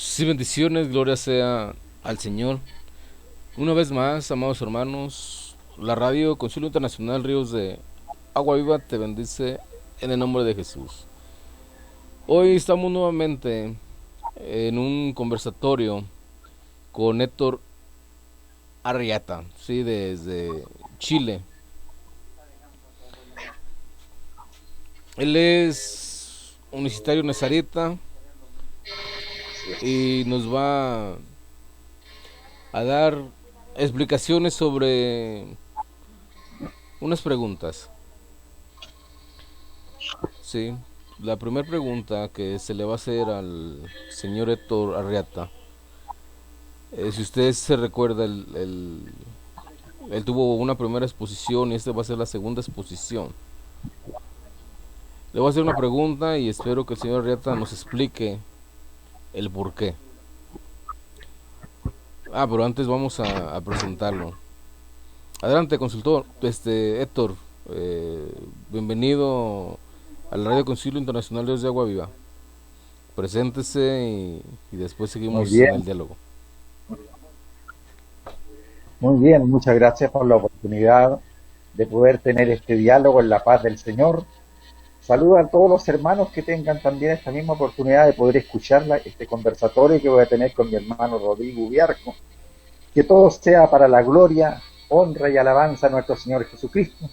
Sí, bendiciones, gloria sea al Señor. Una vez más, amados hermanos, la radio Concilio Internacional Ríos de Agua Viva te bendice en el nombre de Jesús. Hoy estamos nuevamente en un conversatorio con Héctor Arriata, sí, desde Chile. Él es universitario nazareta Así es. y nos va a dar explicaciones sobre unas preguntas. Sí, la primera pregunta que se le va a hacer al señor Héctor Arriata, si usted se recuerda, él tuvo una primera exposición y esta va a ser la segunda exposición. Le voy a hacer una pregunta y espero que el señor Arriata nos explique el por qué. Pero antes vamos a presentarlo. Adelante, consultor, Héctor, eh, bienvenido a la Radio Concilio Internacional de Agua Viva. Preséntese y después Muy seguimos en el bien, diálogo. muy bien. Muchas gracias por la oportunidad de poder tener este diálogo en la paz del Señor. Saludo a todos los hermanos que tengan también esta misma oportunidad de poder escuchar este conversatorio que voy a tener con mi hermano Rodrigo Ubiarco. Que todo sea para la gloria, honra y alabanza a nuestro Señor Jesucristo,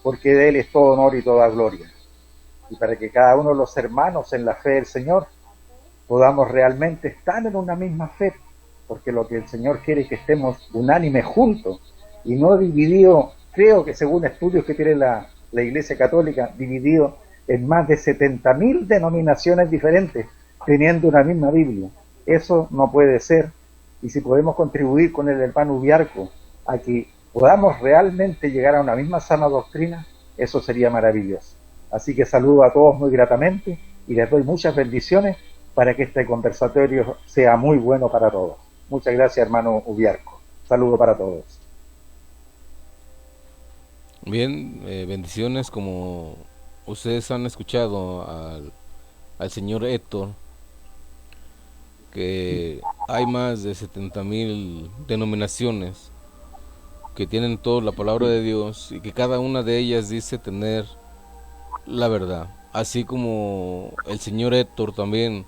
porque de Él es todo honor y toda gloria. Y para que cada uno de los hermanos en la fe del Señor podamos realmente estar en una misma fe, porque lo que el Señor quiere es que estemos unánimes juntos y no divididos, creo que según estudios que tiene la Iglesia Católica, dividido en más de 70.000 denominaciones diferentes, teniendo una misma Biblia. Eso no puede ser, y si podemos contribuir con el hermano Ubiarco a que podamos realmente llegar a una misma sana doctrina, eso sería maravilloso. Así que saludo a todos muy gratamente y les doy muchas bendiciones para que este conversatorio sea muy bueno para todos. Muchas gracias, hermano Ubiarco. Saludo para todos. Bien, bendiciones como ustedes han escuchado al señor Héctor, que hay más de 70.000 denominaciones que tienen toda la palabra Sí, de Dios y que cada una de ellas dice tener la verdad. Así como el señor Héctor también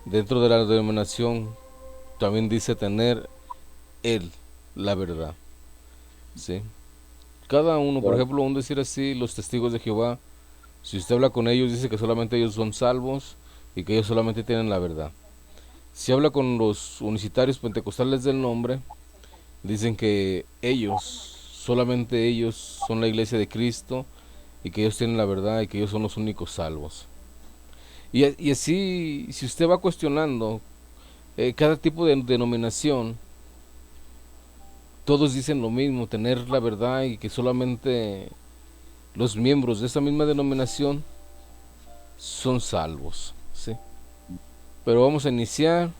dentro de la denominación también dice tener él la verdad. ¿Sí? Cada uno, por ejemplo, un decir así, los testigos de Jehová, si usted habla con ellos, dice que solamente ellos son salvos y que ellos solamente tienen la verdad. Si habla con los unicitarios pentecostales del nombre, dicen que ellos, solamente ellos son la iglesia de Cristo y que ellos tienen la verdad y que ellos son los únicos salvos. Y así, si usted va cuestionando cada tipo de denominación, todos dicen lo mismo, tener la verdad y que solamente los miembros de esa misma denominación son salvos, ¿sí? Pero vamos a iniciar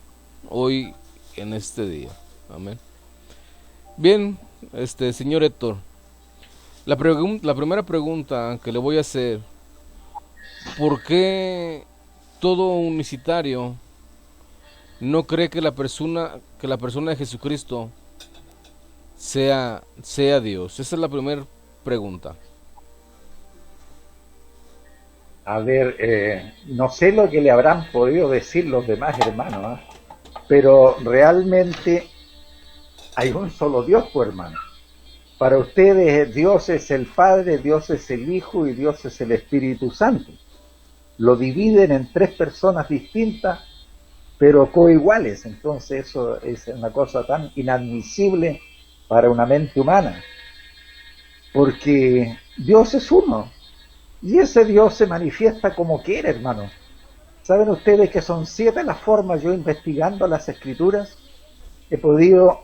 hoy en este día. Amén. Bien, señor Héctor, la primera pregunta que le voy a hacer, ¿por qué todo unicitario no cree que la persona de Jesucristo sea Dios? Esa es la primera pregunta. a ver, no sé lo que le habrán podido decir los demás hermanos, ¿eh? Pero realmente hay un solo Dios, pues, hermano. Para ustedes Dios es el Padre, Dios es el Hijo y Dios es el Espíritu Santo. Lo dividen en tres personas distintas, pero coiguales. Entonces eso es una cosa tan inadmisible para una mente humana, porque Dios es uno y ese Dios se manifiesta como quiere, hermano. ¿Saben ustedes que son 7 las formas? Yo investigando las escrituras he podido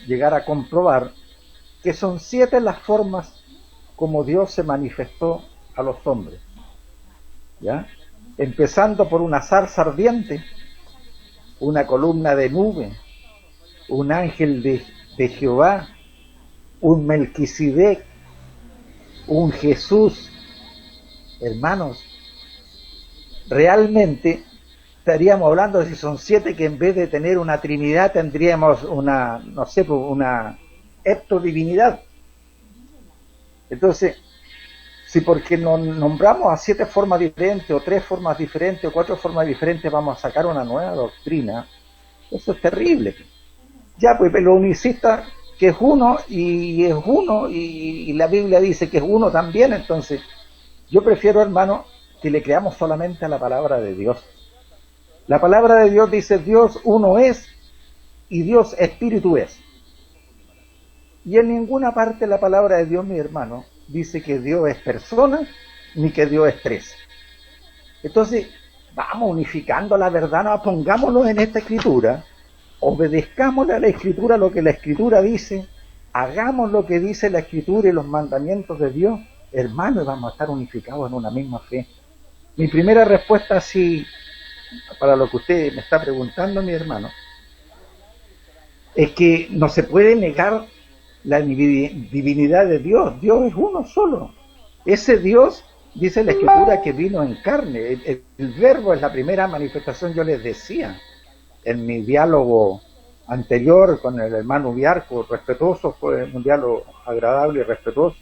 llegar a comprobar que son 7 las formas como Dios se manifestó a los hombres, ¿ya? Empezando por una zarza ardiente, una columna de nube, un ángel de Jehová, un Melquisedec, un Jesús. Hermanos, realmente estaríamos hablando de si son 7, que en vez de tener una trinidad tendríamos una, no sé, pues, una heptodivinidad. Entonces, si porque nos nombramos a 7 formas diferentes, o 3 formas diferentes, o 4 formas diferentes, vamos a sacar una nueva doctrina, eso es terrible. Ya, pues los unicistas, que es uno, y es uno, y la Biblia dice que es uno también. Entonces, yo prefiero, hermano, que le creamos solamente a la palabra de Dios. La palabra de Dios dice: Dios uno es, y Dios espíritu es. Y en ninguna parte la palabra de Dios, mi hermano, dice que Dios es persona, ni que Dios es tres. Entonces, vamos unificando la verdad, no pongámonos en esta escritura, obedezcámosle a la escritura lo que la escritura dice, hagamos lo que dice la escritura y los mandamientos de Dios, hermano, y vamos a estar unificados en una misma fe. Mi primera respuesta, sí, para lo que usted me está preguntando, mi hermano, es que no se puede negar la divinidad de Dios. Dios es uno solo. Ese Dios, dice la escritura, que vino en carne. El verbo es la primera manifestación. Yo les decía en mi diálogo anterior con el hermano Biarco, respetuoso, fue un diálogo agradable y respetuoso.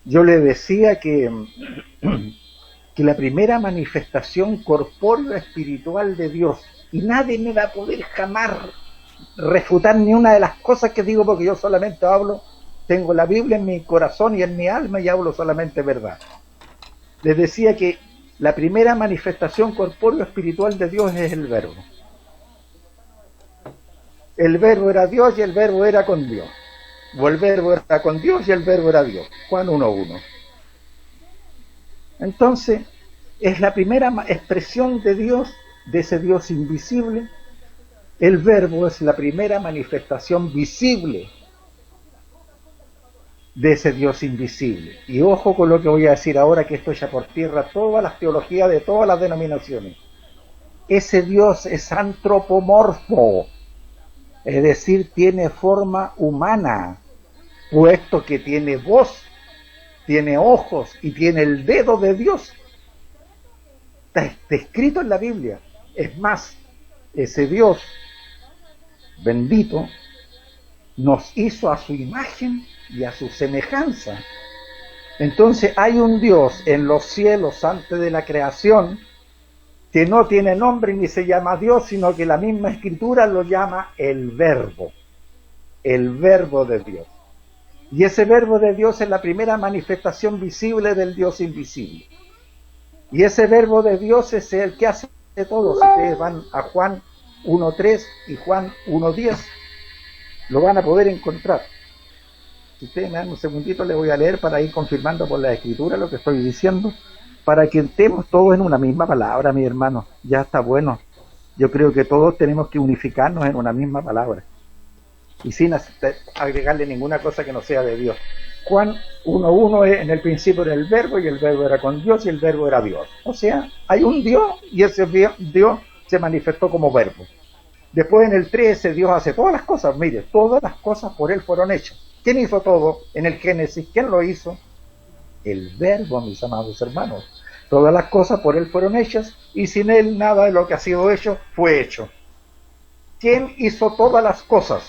Yo le decía que la primera manifestación corpórea espiritual de Dios, y nadie me va a poder jamás refutar ni una de las cosas que digo, porque yo solamente hablo, tengo la Biblia en mi corazón y en mi alma, y hablo solamente verdad. Les decía que la primera manifestación corpórea espiritual de Dios es el verbo. El verbo era Dios y el verbo era con Dios, o el verbo era con Dios y el verbo era Dios. Juan 1:1. Entonces, es la primera expresión de Dios, de ese Dios invisible. El verbo es la primera manifestación visible de ese Dios invisible. Y ojo con lo que voy a decir ahora, que esto echa por tierra todas las teologías de todas las denominaciones. Ese Dios es antropomorfo, es decir, tiene forma humana, puesto que tiene voz, tiene ojos y tiene el dedo de Dios. Está escrito en la Biblia. Es más, ese Dios bendito nos hizo a su imagen y a su semejanza. Entonces hay un Dios en los cielos antes de la creación que no tiene nombre ni se llama Dios, sino que la misma escritura lo llama el verbo de Dios. Y ese verbo de Dios es la primera manifestación visible del Dios invisible. Y ese verbo de Dios es el que hace todo. Si ustedes van a Juan 1:3 y Juan 1:10, lo van a poder encontrar. Si ustedes me dan un segundito, les voy a leer para ir confirmando por la escritura lo que estoy diciendo, para que estemos todos en una misma palabra, mi hermano. Ya está bueno. Yo creo que todos tenemos que unificarnos en una misma palabra, y sin agregarle ninguna cosa que no sea de Dios. Juan 1:1 es: en el principio era el verbo, y el verbo era con Dios, y el verbo era Dios. O sea, hay un Dios, y ese Dios se manifestó como verbo. Después en el 3, ese Dios hace todas las cosas. Mire, todas las cosas por Él fueron hechas. ¿Quién hizo todo? En el Génesis, ¿quién lo hizo? El verbo, mis amados hermanos. Todas las cosas por Él fueron hechas, y sin Él nada de lo que ha sido hecho fue hecho. ¿Quién hizo todas las cosas?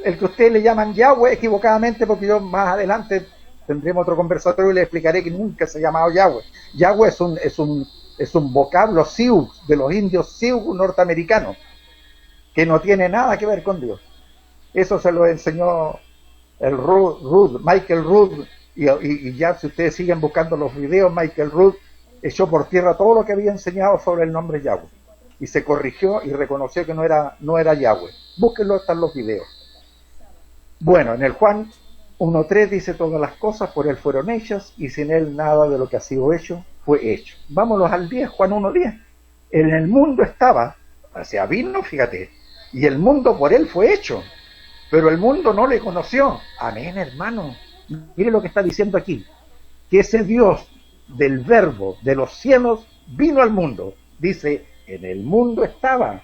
El que ustedes le llaman Yahweh equivocadamente, porque yo más adelante tendremos otro conversatorio y les explicaré que nunca se ha llamado Yahweh. Yahweh es un vocablo Sioux, de los indios Sioux norteamericanos, que no tiene nada que ver con Dios. Eso se lo enseñó Michael Rood, y ya si ustedes siguen buscando los videos, Michael Rood echó por tierra todo lo que había enseñado sobre el nombre Yahweh, y se corrigió y reconoció que no era Yahweh. Búsquenlo, están los videos. Bueno, en el Juan 1:3 dice: todas las cosas por Él fueron hechas, y sin Él nada de lo que ha sido hecho fue hecho. Vámonos al 10, Juan 1:10. En el mundo estaba, o sea, vino, fíjate, y el mundo por Él fue hecho, pero el mundo no le conoció. Amén, hermano. Mire lo que está diciendo aquí, que ese Dios del verbo de los cielos vino al mundo. Dice: en el mundo estaba,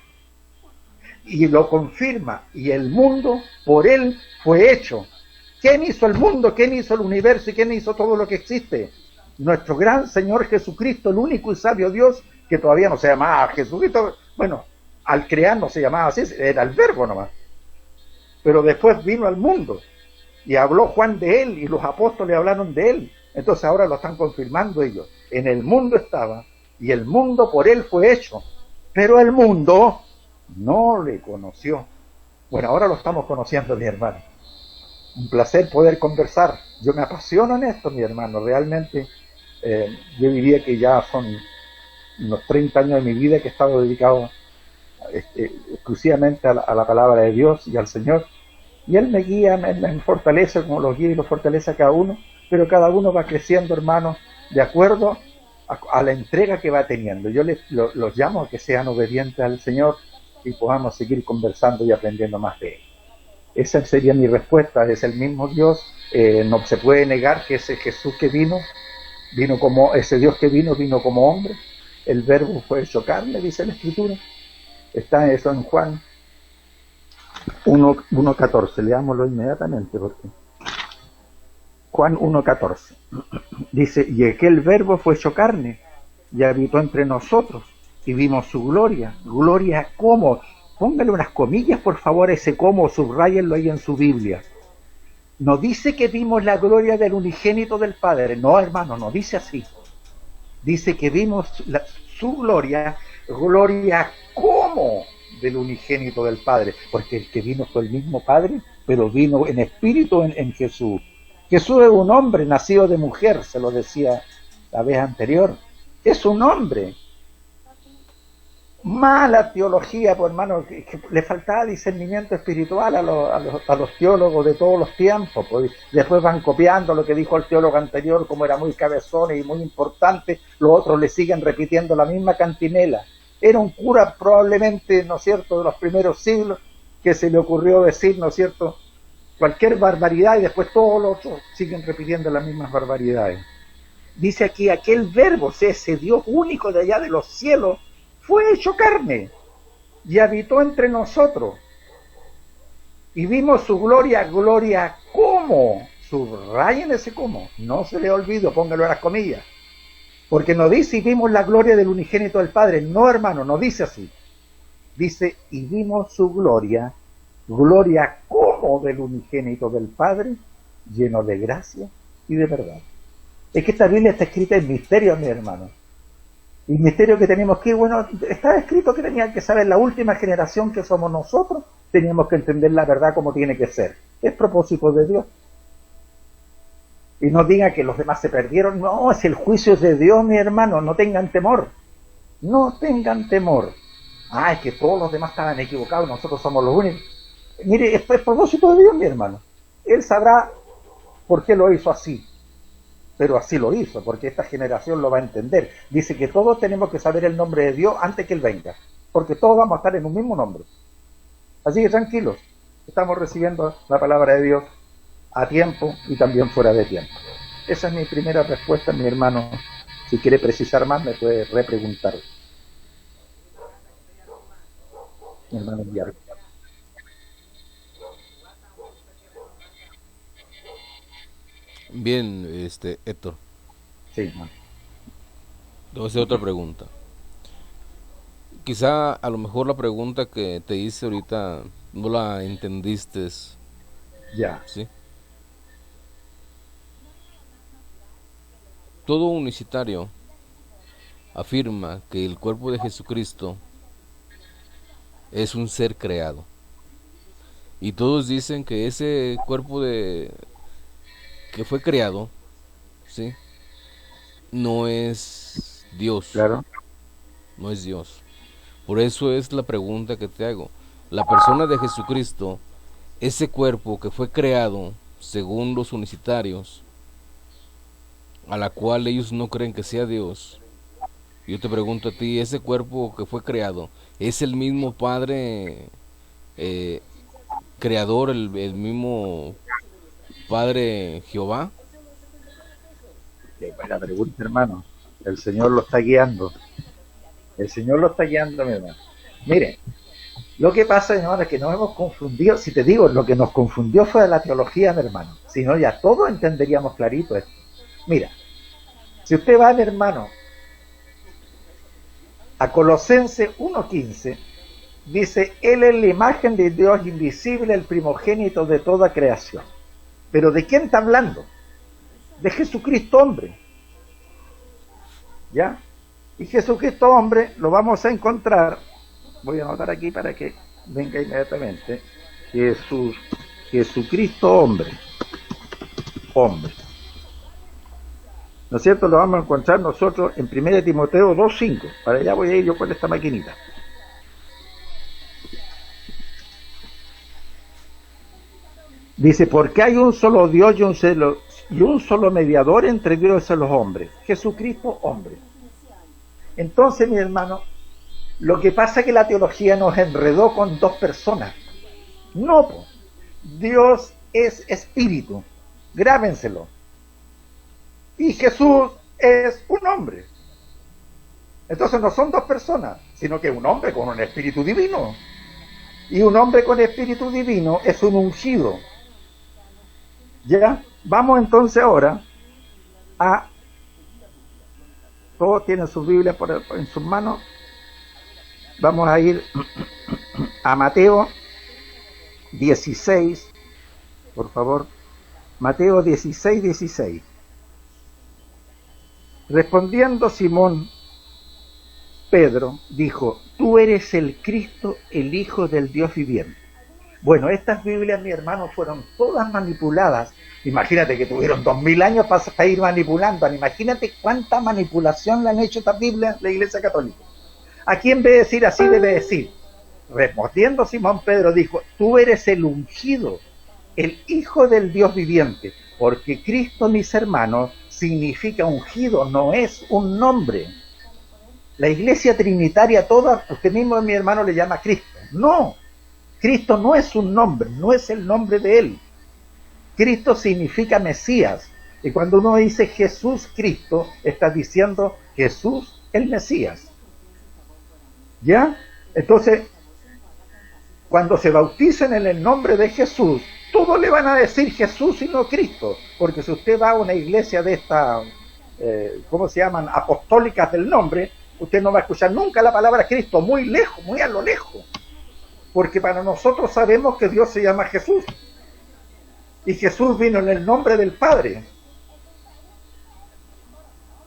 y lo confirma, y el mundo por Él fue hecho. ¿Quién hizo el mundo? ¿Quién hizo el universo? ¿Y quién hizo todo lo que existe? nuestro gran Señor Jesucristo, el único y sabio Dios, que todavía no se llamaba Jesucristo, bueno, al crear no se llamaba así, era el verbo nomás, pero después vino al mundo, y habló Juan de él, y los apóstoles hablaron de él, entonces ahora lo están confirmando ellos, en el mundo estaba, y el mundo por él fue hecho, pero el mundo no le conoció. Bueno, ahora lo estamos conociendo, mi hermano. Un placer poder conversar. Yo me apasiono en esto, mi hermano. Realmente, yo diría que ya son unos 30 años de mi vida que he estado dedicado exclusivamente a la palabra de Dios y al Señor. Y Él me guía, me fortalece como los guía y los fortalece a cada uno, pero cada uno va creciendo, hermano, de acuerdo a la entrega que va teniendo. Yo los llamo a que sean obedientes al Señor y podamos seguir conversando y aprendiendo más de Él. Esa sería mi respuesta. Es el mismo Dios, no se puede negar que ese Jesús que vino como, ese Dios que vino como hombre, el verbo fue hecho carne, dice la Escritura, está eso en Juan 1:14, leámoslo inmediatamente, porque Juan 1:14, dice, y aquel verbo fue hecho carne, y habitó entre nosotros, y vimos su gloria. Gloria como, póngale unas comillas por favor, ese como, subrayenlo ahí en su Biblia. No dice que vimos la gloria del unigénito del Padre, no hermano, no dice así. Dice que vimos su gloria, gloria como del unigénito del Padre, porque el que vino fue el mismo Padre, pero vino en espíritu en Jesús. Jesús es un hombre nacido de mujer, se lo decía la vez anterior, es un hombre. Mala teología, pues hermano, que le faltaba discernimiento espiritual a los teólogos de todos los tiempos, pues después van copiando lo que dijo el teólogo anterior, como era muy cabezón y muy importante, los otros le siguen repitiendo la misma cantinela. Era un cura probablemente, ¿no es cierto?, de los primeros siglos, que se le ocurrió decir, ¿no es cierto?, cualquier barbaridad y después todos los otros siguen repitiendo las mismas barbaridades. Dice aquí, aquel verbo, ese Dios único de allá de los cielos, fue hecho carne y habitó entre nosotros. Y vimos su gloria, gloria como, subrayen ese como, no se le olvide, póngalo en las comillas, porque no dice y vimos la gloria del unigénito del Padre, no hermano, no dice así, dice y vimos su gloria, gloria como del unigénito del Padre, lleno de gracia y de verdad. Es que esta Biblia está escrita en misterio, mi hermano. Y el misterio que tenemos que, bueno, está escrito que tenían que saber la última generación que somos nosotros, teníamos que entender la verdad como tiene que ser. Es propósito de Dios. Y no diga que los demás se perdieron, no, es el juicio de Dios, mi hermano, no tengan temor. No tengan temor. Ah, es que todos los demás estaban equivocados, nosotros somos los únicos. Mire, es propósito de Dios, mi hermano. Él sabrá por qué lo hizo así. Pero así lo hizo, porque esta generación lo va a entender. Dice que todos tenemos que saber el nombre de Dios antes que Él venga, porque todos vamos a estar en un mismo nombre. Así que tranquilos, estamos recibiendo la palabra de Dios a tiempo y también fuera de tiempo. Esa es mi primera respuesta, mi hermano. Si quiere precisar más, me puede repreguntar. Mi hermano Guillermo. Bien, Héctor, Sí, man. te voy a hacer otra pregunta. Quizá a lo mejor la pregunta que te hice ahorita no la entendiste, Ya, ¿sí? Todo unicitario afirma que el cuerpo de Jesucristo es un ser creado. Y todos dicen que ese cuerpo que fue creado, ¿sí?, no es Dios, claro. no es Dios. Por eso es la pregunta que te hago. La persona de Jesucristo, ese cuerpo que fue creado según los unicitarios, a la cual ellos no creen que sea Dios, yo te pregunto a ti, ese cuerpo que fue creado, ¿es el mismo Padre creador, el mismo Padre Jehová? Qué buena pregunta, hermano. El Señor lo está guiando. El Señor lo está guiando, mi hermano. Mire, lo que pasa, mi hermano, es que nos hemos confundido. Si te digo, lo que nos confundió fue la teología, mi hermano. Si no, ya todos entenderíamos clarito esto. Mira, Si usted va, mi hermano, a Colosenses 1:15, dice, Él es la imagen de Dios invisible, el primogénito de toda creación. ¿Pero de quién está hablando? De Jesucristo hombre. ¿Ya? Y Jesucristo hombre lo vamos a encontrar, voy a anotar aquí para que venga inmediatamente, Jesucristo hombre, ¿no es cierto? Lo vamos a encontrar nosotros en 1 Timoteo 2:5, para allá voy a ir yo con esta maquinita. Dice, porque hay un solo Dios y un solo mediador entre Dios y los hombres, Jesucristo hombre. Entonces, mi hermano, lo que pasa es que la teología nos enredó con dos personas. No, Dios es espíritu, grábenselo. Y Jesús es un hombre. Entonces no son dos personas, sino que un hombre con un espíritu divino. Y un hombre con espíritu divino es un ungido. ¿Ya? Vamos entonces ahora a... Todos tienen sus Biblias en sus manos. Vamos a ir a Mateo 16, por favor. Mateo 16:16. Respondiendo Simón Pedro, dijo, tú eres el Cristo, el Hijo del Dios viviente. Bueno, estas Biblias, mi hermano, fueron todas manipuladas. Imagínate que tuvieron 2000 años para ir manipulando. Imagínate cuánta manipulación le han hecho estas Biblias la Iglesia Católica. Aquí en vez de decir así, debe decir, respondiendo Simón Pedro, dijo, tú eres el ungido, el Hijo del Dios viviente, porque Cristo, mis hermanos, significa ungido, no es un nombre. La Iglesia Trinitaria toda, usted mismo, mi hermano, le llama Cristo. No, Cristo no es un nombre, no es el nombre de Él. Cristo significa Mesías. Y cuando uno dice Jesús Cristo, está diciendo Jesús el Mesías. ¿Ya? Entonces, cuando se bauticen en el nombre de Jesús, todos le van a decir Jesús y no Cristo. Porque si usted va a una iglesia de esta, ¿cómo se llaman? Apostólicas del nombre, usted no va a escuchar nunca la palabra Cristo, muy lejos, muy a lo lejos. Porque para nosotros sabemos que Dios se llama Jesús. Y Jesús vino en el nombre del Padre.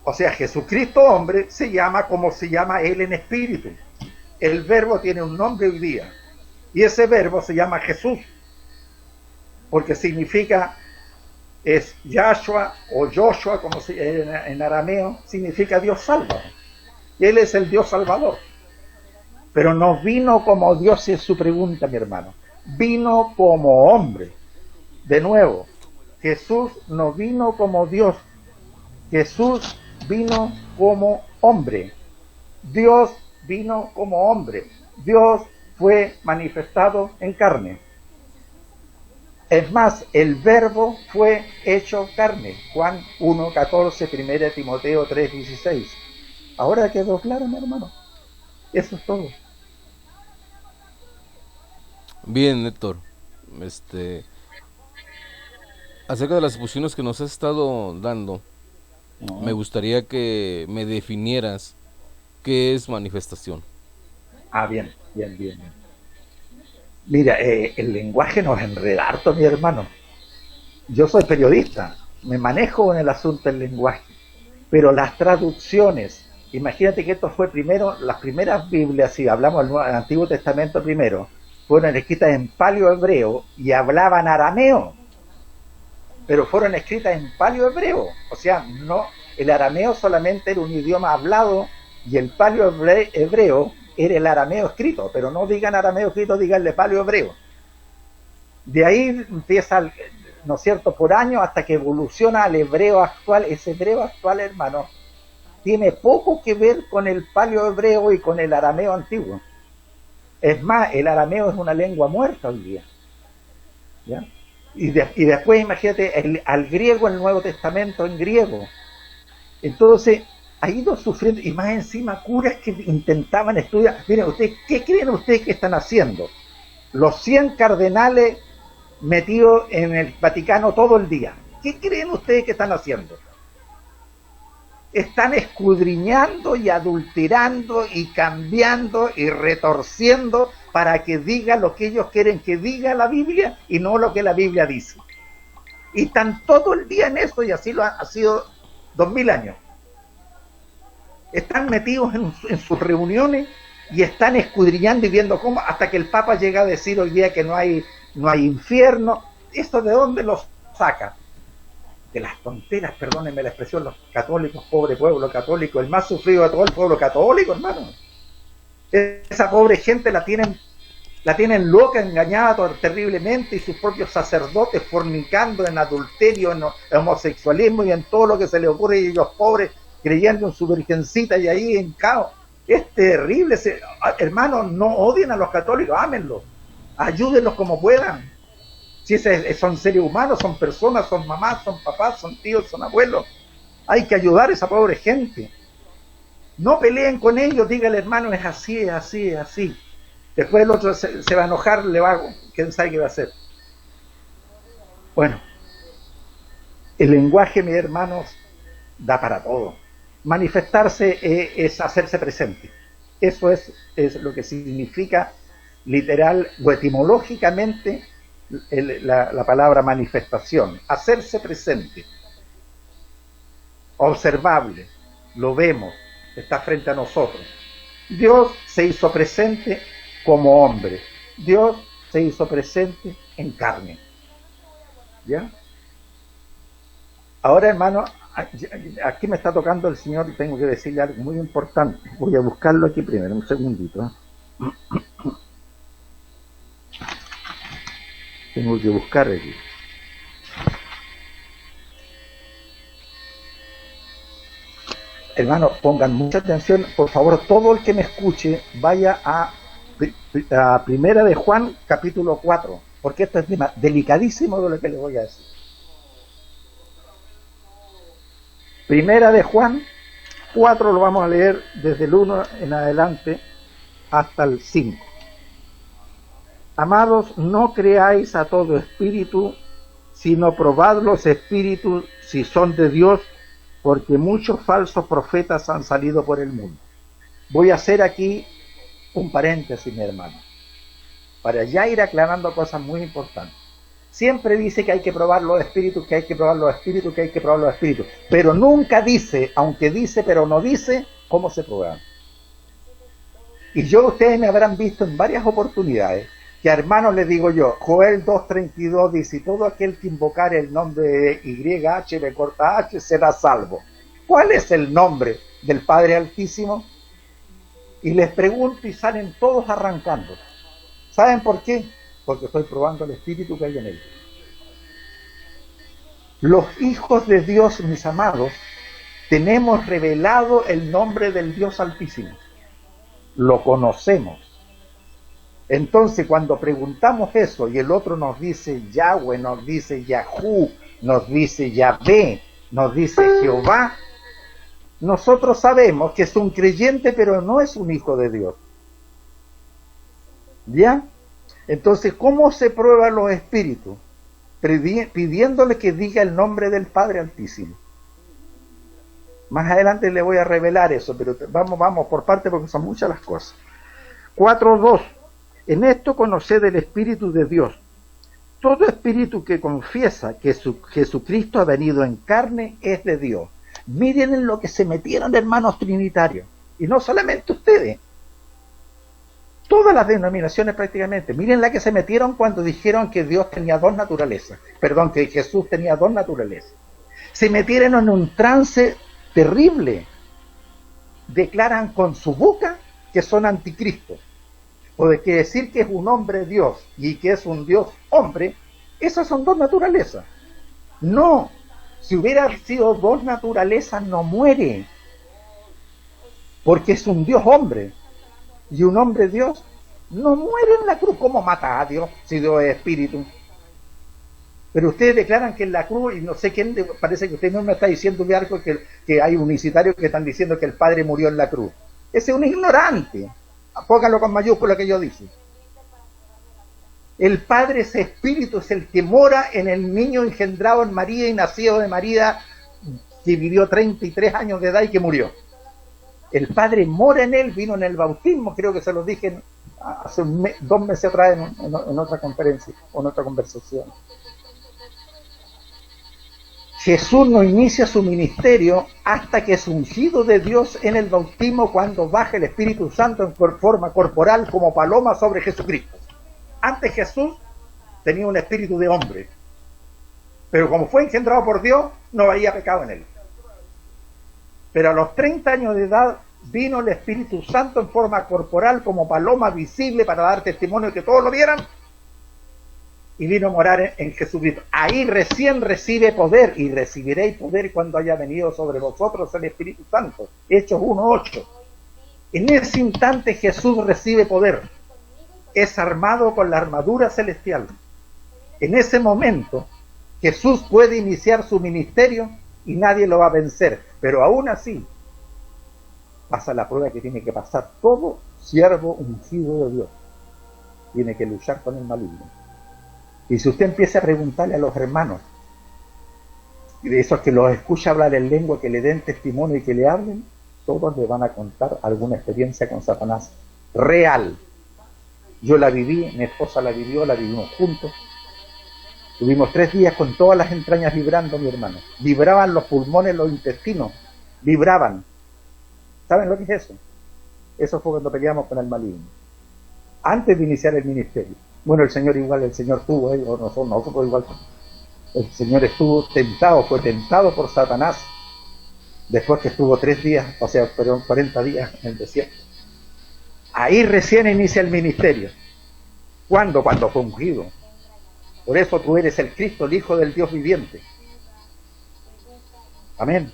O sea, Jesucristo hombre se llama como se llama Él en espíritu. El verbo tiene un nombre hoy día. Y ese verbo se llama Jesús. Porque significa, es Yahshua o Joshua, como en arameo, significa Dios salva. Él es el Dios salvador. Pero no vino como Dios, es su pregunta, mi hermano. Vino como hombre. De nuevo, Jesús no vino como Dios. Jesús vino como hombre. Dios vino como hombre. Dios fue manifestado en carne. Es más, el verbo fue hecho carne. Juan 1:14, 1 Timoteo 3:16. Ahora quedó claro, mi hermano. Eso es todo. Bien, Héctor. Acerca de las exposiciones que nos has estado dando, me gustaría que me definieras qué es manifestación. Bien. Mira, el lenguaje nos enreda harto, mi hermano. Yo soy periodista, me manejo en el asunto del lenguaje, pero las traducciones, imagínate que esto fue primero, las primeras Biblias, si hablamos del Antiguo Testamento primero, fueron escritas en paleo hebreo y hablaban arameo, pero fueron escritas en paleo hebreo, o sea, no, el arameo solamente era un idioma hablado y el paleo hebreo era el arameo escrito, pero no digan arameo escrito, díganle paleo hebreo. De ahí empieza, ¿no es cierto?, por años hasta que evoluciona al hebreo actual. Ese hebreo actual, hermano, tiene poco que ver con el paleo hebreo y con el arameo antiguo. Es más, el arameo es una lengua muerta hoy día. ¿Ya? Y después, imagínate, al griego, el Nuevo Testamento en griego. Entonces, ha ido sufriendo, y más encima curas que intentaban estudiar. Miren, ustedes, ¿qué creen ustedes que están haciendo? Los 100 cardenales metidos en el Vaticano todo el día. ¿Qué creen ustedes que están haciendo? están escudriñando y adulterando y cambiando y retorciendo para que diga lo que ellos quieren que diga la Biblia y no lo que la Biblia dice. Y están todo el día en eso, y así lo ha sido 2000 años. Están metidos en sus reuniones y están escudriñando y viendo cómo, hasta que el Papa llega a decir hoy día que no hay infierno. ¿Esto de dónde los saca? De las tonteras, perdónenme la expresión, los católicos, pobre pueblo católico, el más sufrido de todo el pueblo católico, hermano. Esa pobre gente la tienen loca, engañada terriblemente, y sus propios sacerdotes fornicando en adulterio, en homosexualismo y en todo lo que se les ocurre, y ellos pobres creyendo en su virgencita y ahí en caos. Es terrible. Hermanos, no odien a los católicos, ámenlos, ayúdenlos como puedan. Si son seres humanos, son personas, son mamás, son papás, son tíos, son abuelos. Hay que ayudar a esa pobre gente. No peleen con ellos, dígale, hermano, es así, es así, es así. Después el otro se va a enojar, quién sabe qué va a hacer. Bueno, el lenguaje, mis hermanos, da para todo. Manifestarse es hacerse presente. Eso es lo que significa literal o etimológicamente la palabra manifestación. Hacerse presente, observable, lo vemos, está frente a nosotros. Dios se hizo presente como hombre. Dios se hizo presente en carne. ¿Ya? Ahora, hermano, aquí me está tocando el Señor y tengo que decirle algo muy importante. Voy a buscarlo aquí primero, un segundito. Tengo que buscar aquí. Hermano, pongan mucha atención, por favor, todo el que me escuche vaya a Primera de Juan, capítulo 4, porque esto es tema delicadísimo de lo que les voy a decir. Primera de Juan 4 lo vamos a leer desde el 1 en adelante hasta el 5. Amados, no creáis a todo espíritu, sino probad los espíritus si son de Dios, porque muchos falsos profetas han salido por el mundo. Voy a hacer aquí un paréntesis, mi hermano, para ya ir aclarando cosas muy importantes. Siempre dice que hay que probar los espíritus, que hay que probar los espíritus, que hay que probar los espíritus, pero nunca dice, aunque dice pero no dice, cómo se prueban. Y ustedes me habrán visto en varias oportunidades que a hermanos les digo yo, Joel 2:32 dice, todo aquel que invocare el nombre de YHWH será salvo. ¿Cuál es el nombre del Padre Altísimo? Y les pregunto y salen todos arrancando. ¿Saben por qué? Porque estoy probando el espíritu que hay en ellos. Los hijos de Dios, mis amados, tenemos revelado el nombre del Dios Altísimo. Lo conocemos. Entonces, cuando preguntamos eso y el otro nos dice Yahweh, nos dice Yahú, nos dice Yahvé, nos dice Jehová, nosotros sabemos que es un creyente, pero no es un hijo de Dios. ¿Ya? Entonces, ¿cómo se prueban los espíritus? Pidiéndole que diga el nombre del Padre Altísimo. Más adelante le voy a revelar eso, pero vamos por parte porque son muchas las cosas. 4:2. En esto conoced el Espíritu de Dios. Todo espíritu que confiesa que Jesucristo ha venido en carne es de Dios. Miren en lo que se metieron, hermanos trinitarios. Y no solamente ustedes. Todas las denominaciones prácticamente. Miren la que se metieron cuando dijeron que Dios tenía dos naturalezas. Perdón, que Jesús tenía dos naturalezas. Se metieron en un trance terrible. Declaran con su boca que son anticristos. O de que decir que es un hombre Dios y que es un Dios hombre, esas son dos naturalezas. No, si hubiera sido dos naturalezas no muere, porque es un Dios hombre y un hombre Dios no muere en la cruz. ¿Cómo mata a Dios si Dios es espíritu? Pero ustedes declaran que en la cruz, y no sé quién, parece que usted no me está diciendo de algo que hay unicitarios que están diciendo que el Padre murió en la cruz. Ese es un ignorante. Pónganlo con mayúscula que yo dije. El Padre, ese espíritu, es el que mora en el niño engendrado en María y nacido de María, que vivió 33 años de edad y que murió. El Padre mora en él, vino en el bautismo, creo que se lo dije hace 2 meses atrás en otra conferencia, o en otra conversación. Jesús no inicia su ministerio hasta que es ungido de Dios en el bautismo, cuando baja el Espíritu Santo en forma corporal como paloma sobre Jesucristo. Antes Jesús tenía un espíritu de hombre, pero como fue engendrado por Dios, no había pecado en él. Pero a los 30 años de edad vino el Espíritu Santo en forma corporal como paloma visible para dar testimonio de que todos lo vieran, y vino a morar en Jesucristo. Ahí recién recibe poder, y recibiréis poder cuando haya venido sobre vosotros el Espíritu Santo. Hechos 1:8. En ese instante Jesús recibe poder. Es armado con la armadura celestial. En ese momento Jesús puede iniciar su ministerio y nadie lo va a vencer. Pero aún así pasa la prueba que tiene que pasar todo siervo ungido de Dios. Tiene que luchar con el maligno. Y si usted empieza a preguntarle a los hermanos, y de esos que los escucha hablar en lengua, que le den testimonio y que le hablen, todos le van a contar alguna experiencia con Satanás real. Yo la viví, mi esposa la vivió, la vivimos juntos. Tuvimos 3 días con todas las entrañas vibrando, mi hermano. Vibraban los pulmones, los intestinos, vibraban. ¿Saben lo que es eso? Eso fue cuando peleamos con el maligno, antes de iniciar el ministerio. Bueno, el Señor igual, el Señor tuvo, nosotros igual. El Señor fue tentado por Satanás, después que estuvo 3 días, 40 días en el desierto. Ahí recién inicia el ministerio. ¿Cuándo? Cuando fue ungido. Por eso tú eres el Cristo, el Hijo del Dios viviente. Amén.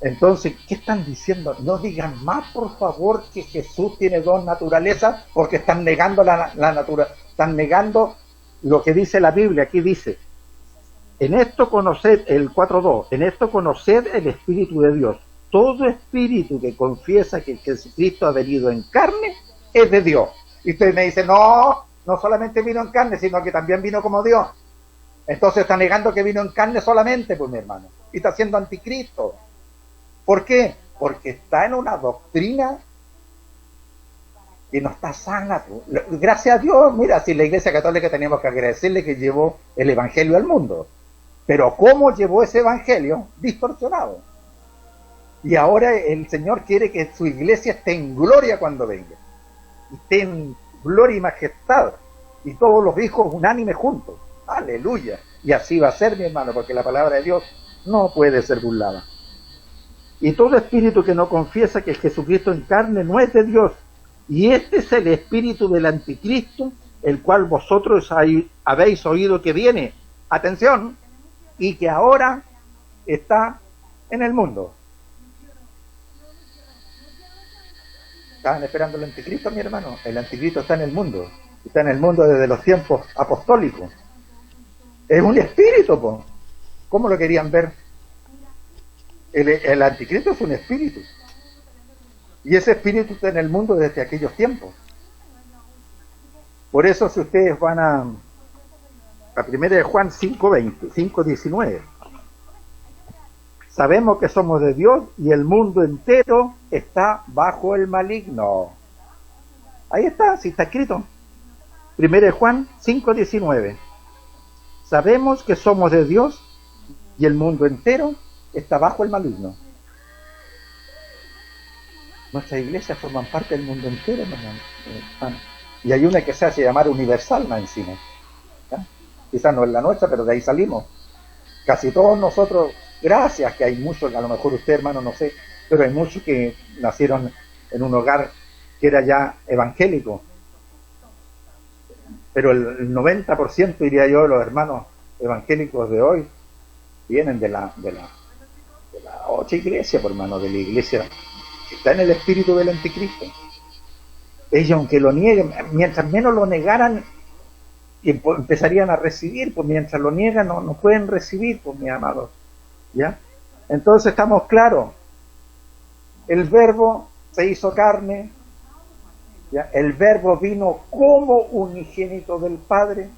Entonces, ¿qué están diciendo? No digan más, por favor, que Jesús tiene 2 naturalezas, porque están negando la naturaleza, están negando lo que dice la Biblia. Aquí dice, en esto conoced, el 4:2, en esto conoced el Espíritu de Dios. Todo espíritu que confiesa que Jesucristo ha venido en carne es de Dios. Y usted me dice, no solamente vino en carne, sino que también vino como Dios. Entonces está negando que vino en carne solamente, pues, mi hermano, y está siendo anticristo. ¿Por qué? Porque está en una doctrina que no está sana. Gracias a Dios, mira, si la Iglesia Católica tenemos que agradecerle que llevó el Evangelio al mundo. Pero ¿cómo llevó ese Evangelio? Distorsionado. Y ahora el Señor quiere que su Iglesia esté en gloria cuando venga. Esté en gloria y majestad. Y todos los hijos unánimes juntos. Aleluya. Y así va a ser, mi hermano, porque la palabra de Dios no puede ser burlada. Y todo espíritu que no confiesa que Jesucristo en carne no es de Dios. Y este es el espíritu del anticristo, el cual vosotros habéis oído que viene, atención, y que ahora está en el mundo. ¿Estaban esperando el anticristo, mi hermano? El anticristo está en el mundo. Está en el mundo desde los tiempos apostólicos. Es un espíritu, po. ¿Cómo lo querían ver? El anticristo es un espíritu. Y ese espíritu está en el mundo desde aquellos tiempos. Por eso, si ustedes van a 1 de Juan 5:19, sabemos que somos de Dios y el mundo entero está bajo el maligno. Ahí está, sí está escrito. 1 de Juan 5:19. Sabemos que somos de Dios y el mundo entero está bajo el maligno. Nuestras iglesias forman parte del mundo entero, hermano. Y hay una que se hace llamar universal más encima. ¿Ya? Quizás no es la nuestra, pero de ahí salimos. Casi todos nosotros, gracias, que hay muchos, a lo mejor usted, hermano, no sé, pero hay muchos que nacieron en un hogar que era ya evangélico. Pero el 90%, diría yo, de los hermanos evangélicos de hoy vienen de la otra iglesia, por hermano, de la iglesia que está en el espíritu del anticristo. Ellos, aunque lo nieguen, mientras menos lo negaran, empezarían a recibir, pues mientras lo niegan no pueden recibir, pues, mis amados. ¿Ya? Entonces estamos claros. El Verbo se hizo carne. ¿Ya? El Verbo vino como unigénito del Padre.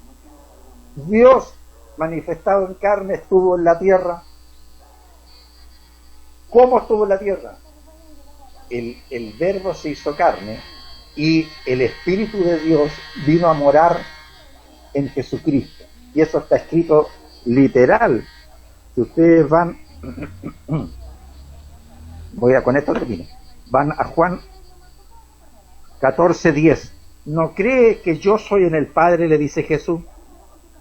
Dios manifestado en carne estuvo en la tierra. ¿Cómo estuvo en la tierra? El verbo se hizo carne y el Espíritu de Dios vino a morar en Jesucristo. Y eso está escrito literal. Si ustedes van, con esto termino, van a Juan 14:10. ¿No cree que yo soy en el Padre, le dice Jesús,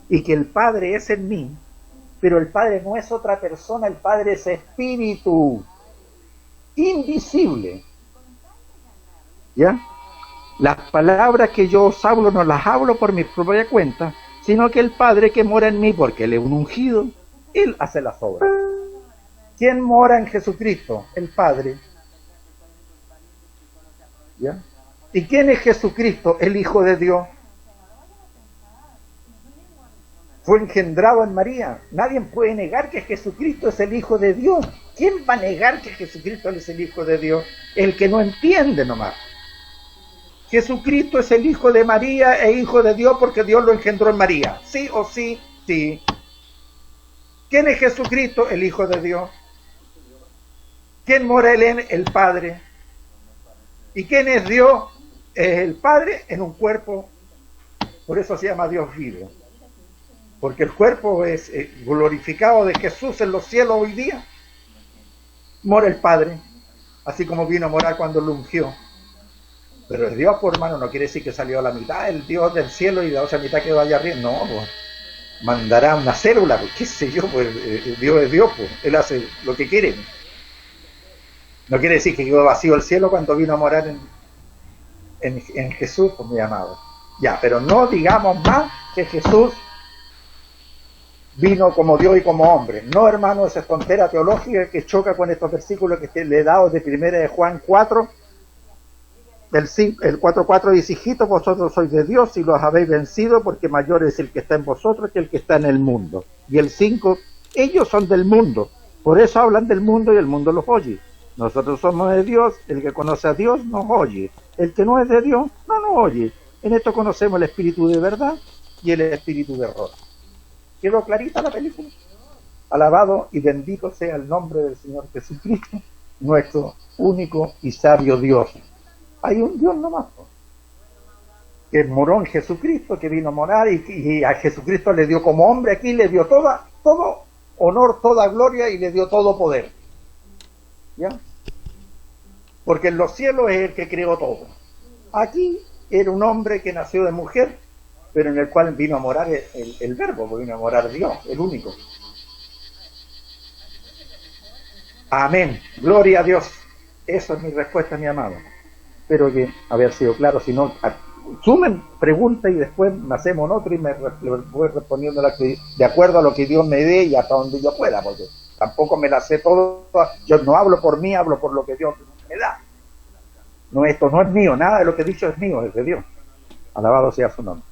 y que el Padre es en mí? Pero el Padre no es otra persona, el Padre es espíritu, invisible. ¿Ya? Las palabras que yo os hablo no las hablo por mi propia cuenta, sino que el Padre que mora en mí, porque Él es un ungido, Él hace las obras. ¿Quién mora en Jesucristo? El Padre. ¿Ya? ¿Y quién es Jesucristo? El Hijo de Dios. Fue engendrado en María. Nadie puede negar que Jesucristo es el Hijo de Dios. ¿Quién va a negar que Jesucristo es el Hijo de Dios? El que no entiende nomás. Jesucristo es el Hijo de María e Hijo de Dios porque Dios lo engendró en María. Sí o sí, sí. ¿Quién es Jesucristo? El Hijo de Dios. ¿Quién mora en él? El Padre. ¿Y quién es Dios? Es el Padre en un cuerpo. Por eso se llama Dios vivo. Porque el cuerpo es glorificado de Jesús en los cielos hoy día. Mora el Padre, así como vino a morar cuando lo ungió. Pero el Dios, por hermano, no quiere decir que salió a la mitad, el Dios del cielo y la otra mitad quedó allá arriba. No, pues mandará una célula, pues qué sé yo, pues Dios es Dios, pues Él hace lo que quiere. No quiere decir que quedó vacío el cielo cuando vino a morar en Jesús, pues mi amado. Ya, pero no digamos más que Jesús vino como Dios y como hombre. No, hermano, esa es tontera teológica que choca con estos versículos que le he dado de 1 de Juan 4, el 4:4 dice: hijitos, vosotros sois de Dios y los habéis vencido, porque mayor es el que está en vosotros que el que está en el mundo. Y el 5, ellos son del mundo, por eso hablan del mundo y el mundo los oye. Nosotros somos de Dios, el que conoce a Dios nos oye, el que no es de Dios no nos oye. En esto conocemos el espíritu de verdad y el espíritu de error. ¿Quedó clarita la película? Alabado y bendito sea el nombre del Señor Jesucristo, nuestro único y sabio Dios. Hay un Dios nomás, que moró en Jesucristo, que vino a morar y a Jesucristo le dio como hombre, aquí le dio todo honor, toda gloria y le dio todo poder. ¿Ya? Porque en los cielos es el que creó todo. Aquí era un hombre que nació de mujer, pero en el cual vino a morar el verbo, vino a morar Dios, el único. Amén. Gloria a Dios. Eso es mi respuesta, mi amado. Espero que haber sido claro. Si no, sumen preguntas y después me hacemos otro y me voy respondiendo de acuerdo a lo que Dios me dé y hasta donde yo pueda, porque tampoco me la sé todo. Yo no hablo por mí, hablo por lo que Dios me da. No, esto no es mío, nada de lo que he dicho es mío, es de Dios. Alabado sea su nombre.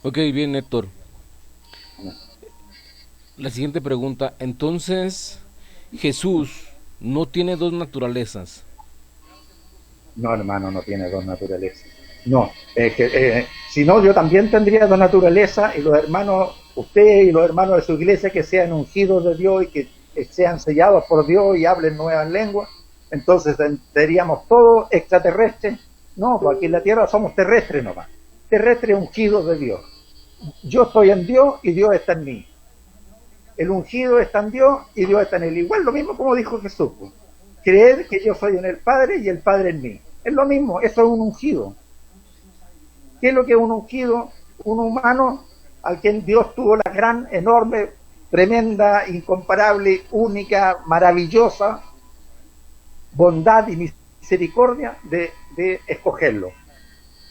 Ok, bien, Héctor. La siguiente pregunta. Entonces, Jesús no tiene dos naturalezas. No, hermano, no tiene dos naturalezas. No, si no, yo también tendría dos naturalezas y los hermanos, usted y los hermanos de su iglesia que sean ungidos de Dios y que sean sellados por Dios y hablen nuevas lenguas, entonces seríamos todos extraterrestres. No, pues aquí en la tierra somos terrestres nomás, terrestres ungidos de Dios. Yo estoy en Dios y Dios está en mí. El ungido está en Dios y Dios está en él. Igual lo mismo como dijo Jesús, pues. Creer que yo soy en el Padre y el Padre en mí. Es lo mismo, eso es un ungido. ¿Qué es lo que es un ungido? Un humano al que Dios tuvo la gran, enorme, tremenda, incomparable, única, maravillosa bondad y misericordia de escogerlo.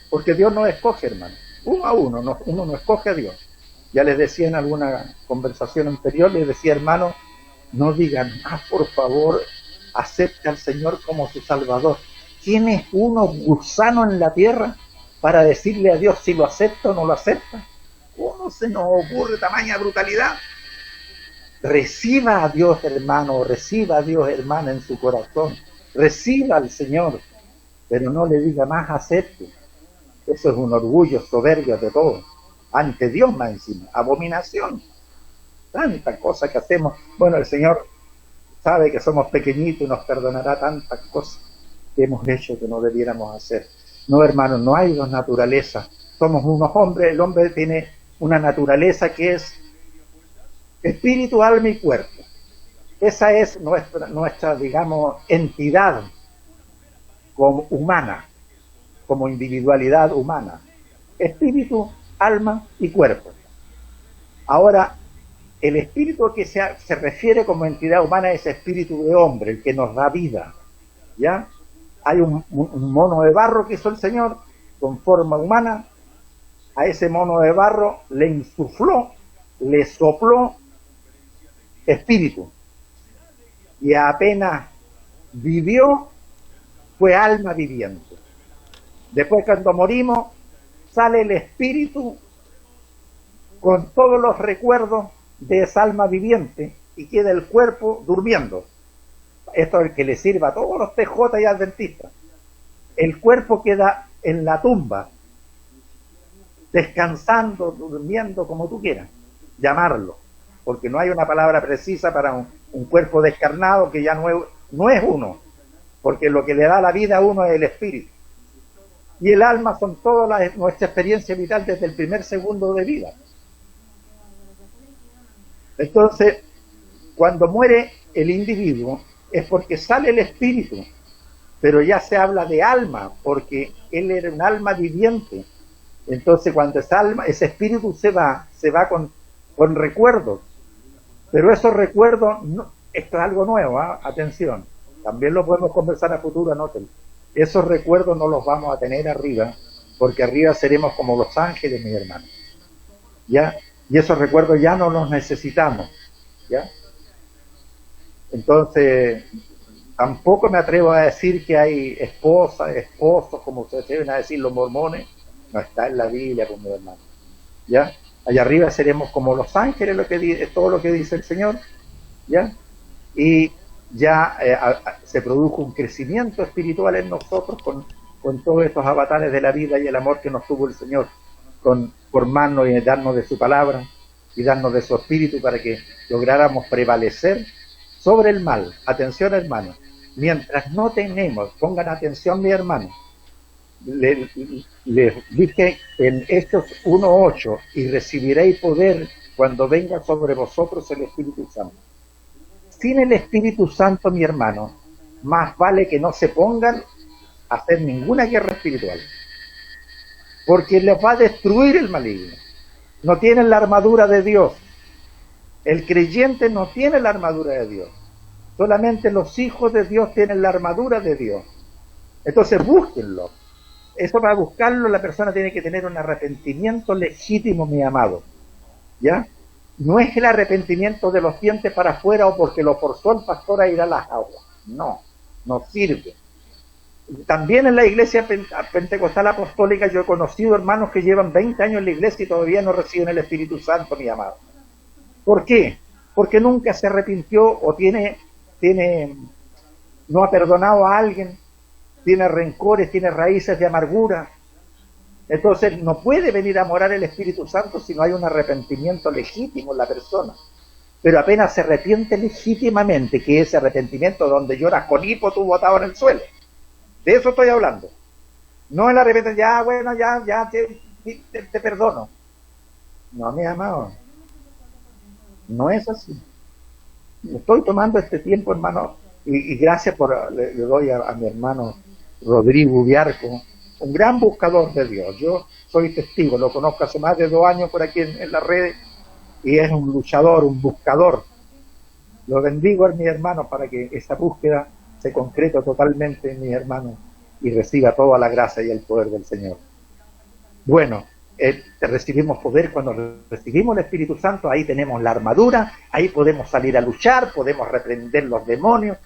Porque Dios no escoge, hermano. Uno a uno, uno no escoge a Dios. Ya les decía en alguna conversación anterior, les decía, hermano, no digan más, por favor, acepte al Señor como su Salvador. ¿Quién es uno gusano en la tierra para decirle a Dios si lo acepta o no lo acepta? ¿Cómo se nos ocurre tamaña brutalidad? Reciba a Dios, hermano, reciba a Dios, hermana, en su corazón. Reciba al Señor, pero no le diga más acepte. Eso es un orgullo soberbio de todo. Ante Dios más encima, abominación. tanta cosa que hacemos. Bueno, el Señor sabe que somos pequeñitos y nos perdonará tantas cosas que hemos hecho que no debiéramos hacer. No, hermanos, no hay dos naturalezas. Somos unos hombres, el hombre tiene una naturaleza que es espíritu, alma y cuerpo. Esa es nuestra digamos, entidad como humana, como individualidad humana. Espíritu, alma y cuerpo. Ahora, el espíritu que se refiere como entidad humana es espíritu de hombre, el que nos da vida. ¿Ya? Hay un mono de barro que hizo el Señor con forma humana. A ese mono de barro le insufló, le sopló espíritu. Y apenas vivió, fue alma viviente. Después, cuando morimos, sale el espíritu con todos los recuerdos de esa alma viviente y queda el cuerpo durmiendo. Esto es el que le sirva a todos los TJ y adventistas. El cuerpo queda en la tumba, descansando, durmiendo, como tú quieras llamarlo, porque no hay una palabra precisa para un cuerpo descarnado que ya no es uno, porque lo que le da la vida a uno es el espíritu. Y el alma son toda nuestra experiencia vital desde el primer segundo de vida. Entonces, cuando muere el individuo, es porque sale el espíritu, pero ya se habla de alma, porque él era un alma viviente. Entonces, cuando ese espíritu se va con recuerdos, pero esos recuerdos, esto es algo nuevo, ¿eh? Atención, también lo podemos conversar a futuro, anótenlo. Esos recuerdos no los vamos a tener arriba, porque arriba seremos como los ángeles, mis hermanos, ¿ya? Y esos recuerdos ya no los necesitamos, ¿ya? Entonces, tampoco me atrevo a decir que hay esposas, esposos, como se deben a decir los mormones. No está en la Biblia, pues, mi hermano, ¿ya? Allá arriba seremos como los ángeles, todo lo que dice el Señor, ¿ya? Y ya se produjo un crecimiento espiritual en nosotros con todos estos avatares de la vida y el amor que nos tuvo el Señor, con formarnos y darnos de su palabra y darnos de su espíritu para que lográramos prevalecer sobre el mal. Atención, hermanos, mientras no tenemos, pongan atención, mi hermano, les dije en Hechos 1:8, y recibiréis poder cuando venga sobre vosotros el Espíritu Santo. Sin el Espíritu Santo, mi hermano, más vale que no se pongan a hacer ninguna guerra espiritual, porque les va a destruir el maligno. No tienen la armadura de Dios. El creyente no tiene la armadura de Dios. Solamente los hijos de Dios tienen la armadura de Dios. Entonces búsquenlo. Eso, para buscarlo, la persona tiene que tener un arrepentimiento legítimo, mi amado, ¿ya? No es el arrepentimiento de los dientes para afuera o porque lo forzó el pastor a ir a las aguas. No, no sirve. También en la iglesia pentecostal apostólica yo he conocido hermanos que llevan 20 años en la iglesia y todavía no reciben el Espíritu Santo, mi amado. ¿Por qué? Porque nunca se arrepintió o no ha perdonado a alguien, tiene rencores, tiene raíces de amargura. Entonces no puede venir a morar el Espíritu Santo si no hay un arrepentimiento legítimo en la persona. Pero apenas se arrepiente legítimamente, que ese arrepentimiento donde lloras con hipo tú botado en el suelo. De eso estoy hablando. No el arrepentimiento, ya, bueno, ya te perdono. No, mi amado. No es así. Estoy tomando este tiempo, hermano, y gracias le doy a mi hermano Rodrigo Ubiarco, un gran buscador de Dios. Yo soy testigo, lo conozco hace más de 2 años por aquí en las redes, y es un luchador, un buscador. Lo bendigo a mis hermanos para que esa búsqueda se concrete totalmente en mis hermanos y reciba toda la gracia y el poder del Señor. Bueno, recibimos poder cuando recibimos el Espíritu Santo. Ahí tenemos la armadura, ahí podemos salir a luchar, podemos reprender los demonios,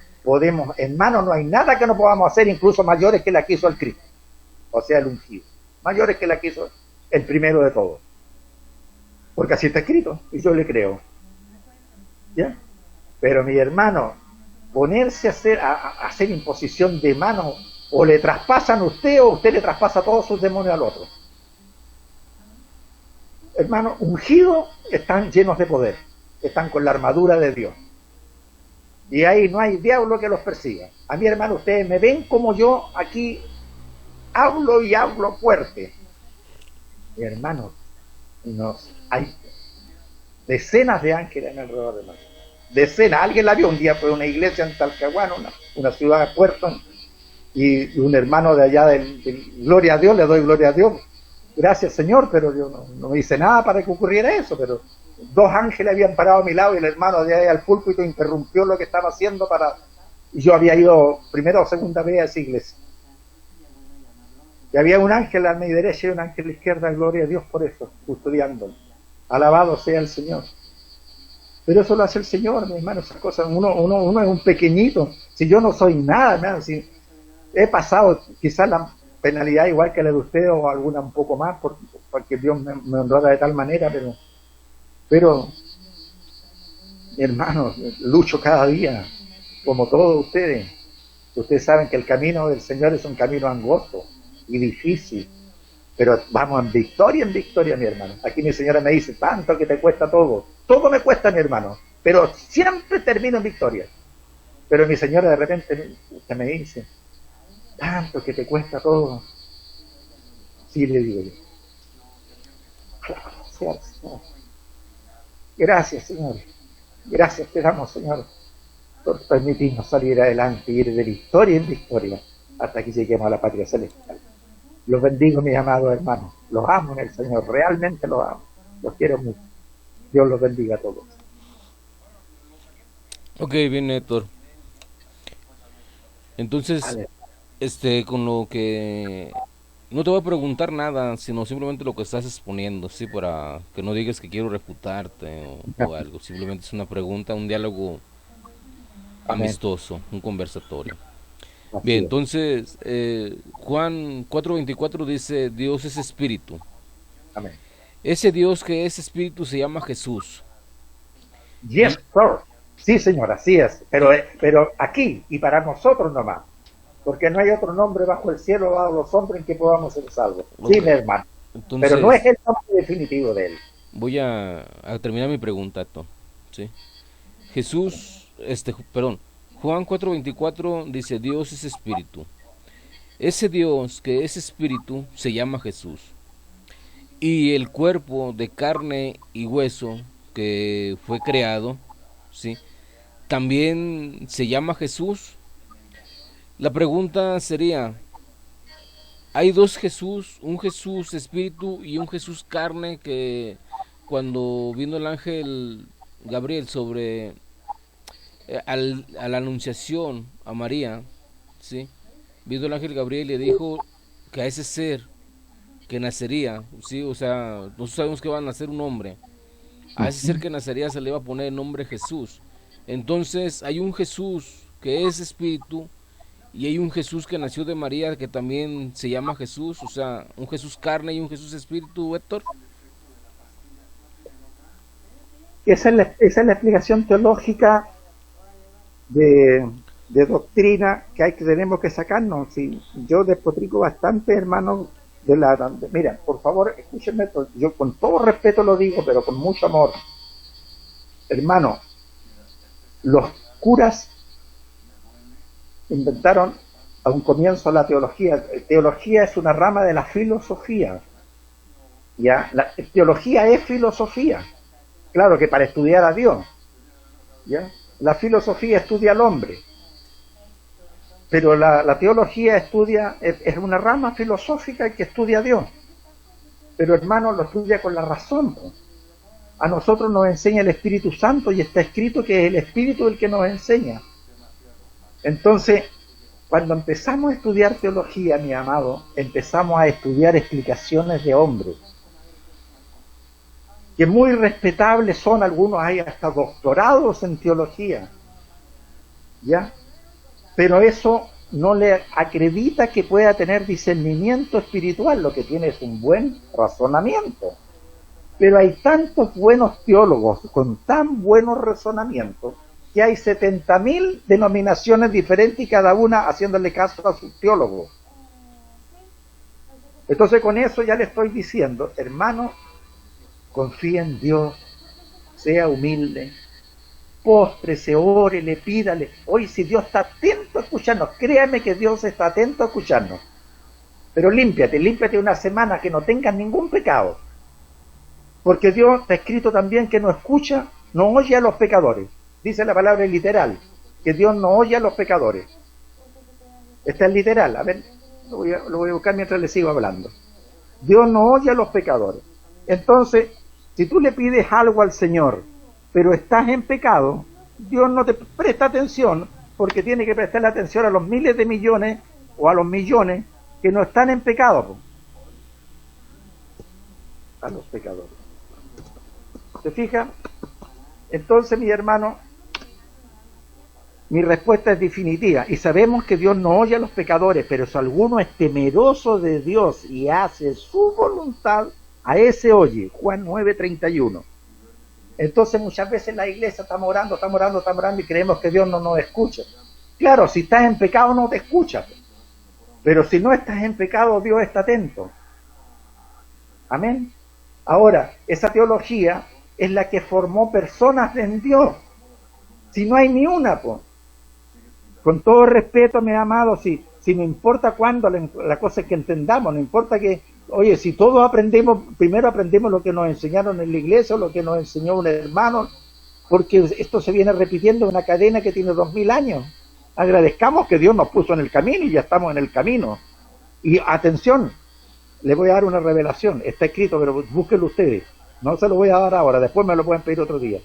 hermano, no hay nada que no podamos hacer, incluso mayores que la que hizo el Cristo, o sea, el ungido, mayores que la que hizo el primero de todos, porque así está escrito y yo le creo, ¿ya? Pero mi hermano, ponerse a hacer imposición de manos, o le traspasan a usted o usted le traspasa todos sus demonios al otro. Hermano, ungidos están llenos de poder, que están con la armadura de Dios. Y ahí no hay diablo que los persiga. A mí, hermano, ustedes me ven como yo aquí hablo y hablo fuerte. Mi hermano, hay decenas de ángeles en alrededor de nosotros. Decenas. Alguien la vio un día, fue a una iglesia en Talcahuano, una ciudad de puerto, y un hermano de allá del gloria a Dios, le doy gloria a Dios. Gracias, Señor, pero yo no hice nada para que ocurriera eso, pero dos ángeles habían parado a mi lado y el hermano de ahí al púlpito interrumpió lo que estaba haciendo y yo había ido primera o segunda vez a esa iglesia. Y había un ángel a mi derecha y un ángel a la izquierda, gloria a Dios por eso, custodiándolo. Alabado sea el Señor. Pero eso lo hace el Señor, mi hermano, esas cosas. Uno es un pequeñito. Si yo no soy nada, hermano, si he pasado quizás la penalidad igual que la de usted o alguna un poco más, porque Dios me honrara de tal manera, pero mi hermano, lucho cada día, como todos ustedes. Ustedes saben que el camino del Señor es un camino angosto y difícil, pero vamos en victoria, mi hermano. Aquí mi señora me dice, tanto que te cuesta todo. Todo me cuesta, mi hermano, pero siempre termino en victoria. Pero mi señora de repente me dice, tanto que te cuesta todo. Sí, le digo yo. Gracias, Señor. Gracias, Señor. Gracias te damos, Señor, por permitirnos salir adelante y ir de victoria en victoria hasta que lleguemos a la patria celestial. Los bendigo, mis amados hermanos. Los amo en el Señor. Realmente los amo. Los quiero mucho. Dios los bendiga a todos. Ok, bien, Héctor. Entonces, Vale. con lo que no te voy a preguntar nada, sino simplemente lo que estás exponiendo, sí, para que no digas que quiero refutarte o algo. Simplemente es una pregunta, un diálogo Amén. amistoso, un conversatorio. Bien, Así es. entonces Juan 4:24 dice, Dios es espíritu. Amén. Ese Dios que es espíritu se llama Jesús. Yes, Y sir. Sí, señor, así es. Pero aquí y para nosotros nomás. Porque no hay otro nombre bajo el cielo dado a los hombres en que podamos ser salvos. Sí, ok, mi hermano. Pero no es entonces el nombre definitivo de él. voy a terminar mi pregunta, Héctor, ¿sí? Jesús, perdón, Juan 4:24 dice, Dios es espíritu. Ese Dios que es espíritu se llama Jesús. Y el cuerpo de carne y hueso que fue creado, ¿sí? También se llama Jesús. La pregunta sería, hay dos Jesús, un Jesús espíritu y un Jesús carne que cuando vino el ángel Gabriel sobre a la anunciación a María, ¿sí? Vino el ángel Gabriel y le dijo que a ese ser que nacería, ¿sí? O sea, nosotros sabemos que va a nacer un hombre. A ese ser que nacería se le iba a poner el nombre Jesús. Entonces hay un Jesús que es espíritu y hay un Jesús que nació de María que también se llama Jesús, o sea, un Jesús carne y un Jesús espíritu, Héctor. Esa es la explicación teológica de, de doctrina tenemos que sacarnos. Si yo despotrico bastante, hermano, mira, por favor, escúchenme, yo con todo respeto lo digo, pero con mucho amor. Hermano, los curas inventaron a un comienzo la teología. Teología es una rama de la filosofía. ¿Ya? La teología es filosofía. Claro que para estudiar a Dios. ¿Ya? La filosofía estudia al hombre. Pero la teología es una rama filosófica que estudia a Dios. Pero hermano, lo estudia con la razón. A nosotros nos enseña el Espíritu Santo y está escrito que es el Espíritu el que nos enseña. Entonces, cuando empezamos a estudiar teología, mi amado, empezamos a estudiar explicaciones de hombres, que muy respetables son, algunos hay hasta doctorados en teología, ¿ya? Pero eso no le acredita que pueda tener discernimiento espiritual, lo que tiene es un buen razonamiento. Pero hay tantos buenos teólogos con tan buenos razonamientos que hay 70.000 denominaciones diferentes y cada una haciéndole caso a sus teólogos. Entonces con eso ya le estoy diciendo, hermano, confía en Dios, sea humilde, póstrese, órele, pídale. Hoy si Dios está atento a escucharnos, créame que Dios está atento a escucharnos. Pero límpiate una semana que no tengas ningún pecado. Porque Dios está escrito también que no escucha, no oye a los pecadores. Dice la palabra literal, que Dios no oye a los pecadores. Está en literal, a ver, lo voy a buscar mientras le sigo hablando. Dios no oye a los pecadores. Entonces, si tú le pides algo al Señor, pero estás en pecado, Dios no te presta atención, porque tiene que prestarle atención a los miles de millones o a los millones que no están en pecado. A los pecadores. ¿Se fija? Entonces, mi hermano, mi respuesta es definitiva. Y sabemos que Dios no oye a los pecadores, pero si alguno es temeroso de Dios y hace su voluntad, a ese oye. Juan 9:31. Entonces muchas veces en la iglesia estamos orando y creemos que Dios no nos escucha. Claro, si estás en pecado no te escucha. Pero si no estás en pecado, Dios está atento. Amén. Ahora, esa teología es la que formó personas en Dios. Si no hay ni una, pues. Con todo respeto, mis amados, si no importa cuándo, la cosa es que entendamos, no importa que, oye, si todos aprendemos, primero aprendemos lo que nos enseñaron en la iglesia, o lo que nos enseñó un hermano, porque esto se viene repitiendo en una cadena que tiene 2000 años. Agradezcamos que Dios nos puso en el camino y ya estamos en el camino. Y atención, les voy a dar una revelación, está escrito, pero búsquenlo ustedes. No se lo voy a dar ahora, después me lo pueden pedir otro día.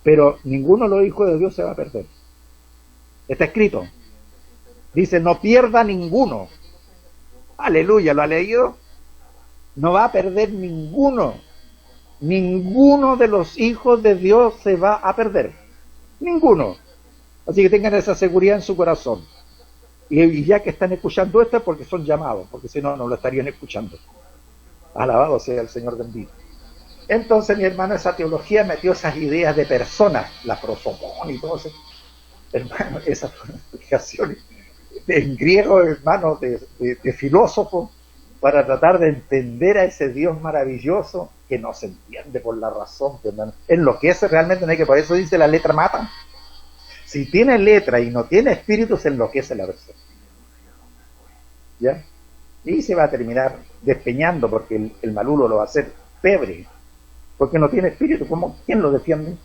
Pero ninguno de los hijos de Dios se va a perder. Está escrito. Dice, no pierda ninguno. Aleluya, ¿lo ha leído? No va a perder ninguno. Ninguno de los hijos de Dios se va a perder. Ninguno. Así que tengan esa seguridad en su corazón. Y ya que están escuchando esto es porque son llamados, porque si no, no lo estarían escuchando. Alabado sea el Señor bendito. Entonces, mi hermano, esa teología metió esas ideas de personas, la prosopón y todo eso. Hermano, esas explicaciones en griego, hermano, de filósofo, para tratar de entender a ese Dios maravilloso que no se entiende por la razón, hermano. Enloquece realmente, ¿no? Que por eso dice la letra mata. Si tiene letra y no tiene espíritu, se enloquece la persona. ¿Ya? Y se va a terminar despeñando porque el malulo lo va a hacer pebre. Porque no tiene espíritu. ¿Quién lo defiende?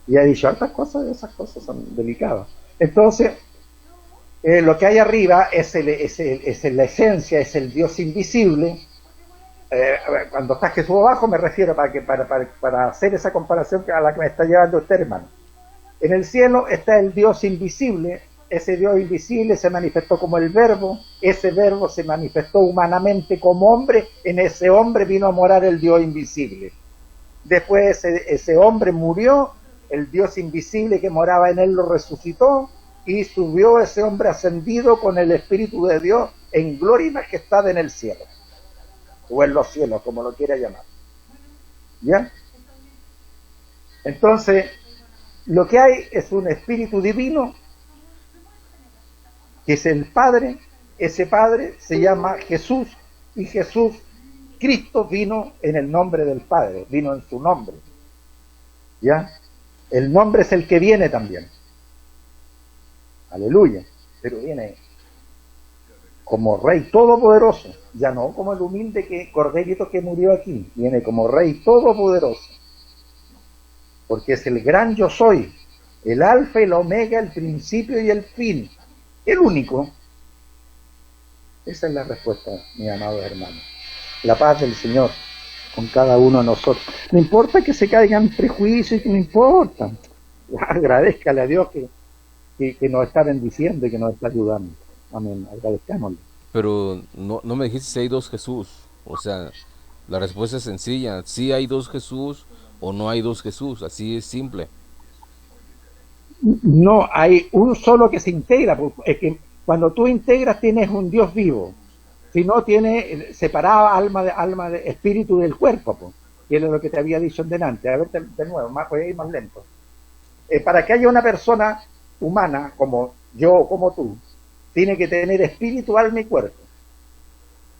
Y ha dicho hartas cosas, esas cosas son delicadas. Entonces, lo que hay arriba es la esencia, es el Dios invisible. Cuando está Jesús abajo, me refiero para hacer esa comparación a la que me está llevando usted, hermano. En el cielo está el Dios invisible. Ese Dios invisible se manifestó como el Verbo. Ese Verbo se manifestó humanamente como hombre. En ese hombre vino a morar el Dios invisible. Después ese hombre murió. El Dios invisible que moraba en él lo resucitó y subió ese hombre ascendido con el Espíritu de Dios en gloria y majestad en el cielo, o en los cielos, como lo quiera llamar. ¿Ya? Entonces, lo que hay es un Espíritu divino, que es el Padre. Ese Padre se llama Jesús, y Jesús, Cristo, vino en el nombre del Padre, vino en su nombre. ¿Ya? El nombre es el que viene también. Aleluya. Pero viene como Rey Todopoderoso. Ya no como el humilde corderito que murió aquí. Viene como Rey Todopoderoso. Porque es el gran yo soy. El alfa y el omega, el principio y el fin. El único. Esa es la respuesta, mis amados hermanos. La paz del Señor con cada uno de nosotros. No importa que se caigan prejuicios, no importa. Agradezcale a Dios que nos está bendiciendo y que nos está ayudando. Amén. Agradezcámosle. Pero no me dijiste si hay dos Jesús. O sea, la respuesta es sencilla. Si hay dos Jesús o no hay dos Jesús. Así es simple. No, hay un solo que se integra. Es que cuando tú integras tienes un Dios vivo. Si no, tiene separada alma de espíritu del cuerpo, pues, que es lo que te había dicho en delante. A ver, de nuevo, voy a ir más lento. Para que haya una persona humana como yo o como tú, tiene que tener espíritu, alma y cuerpo.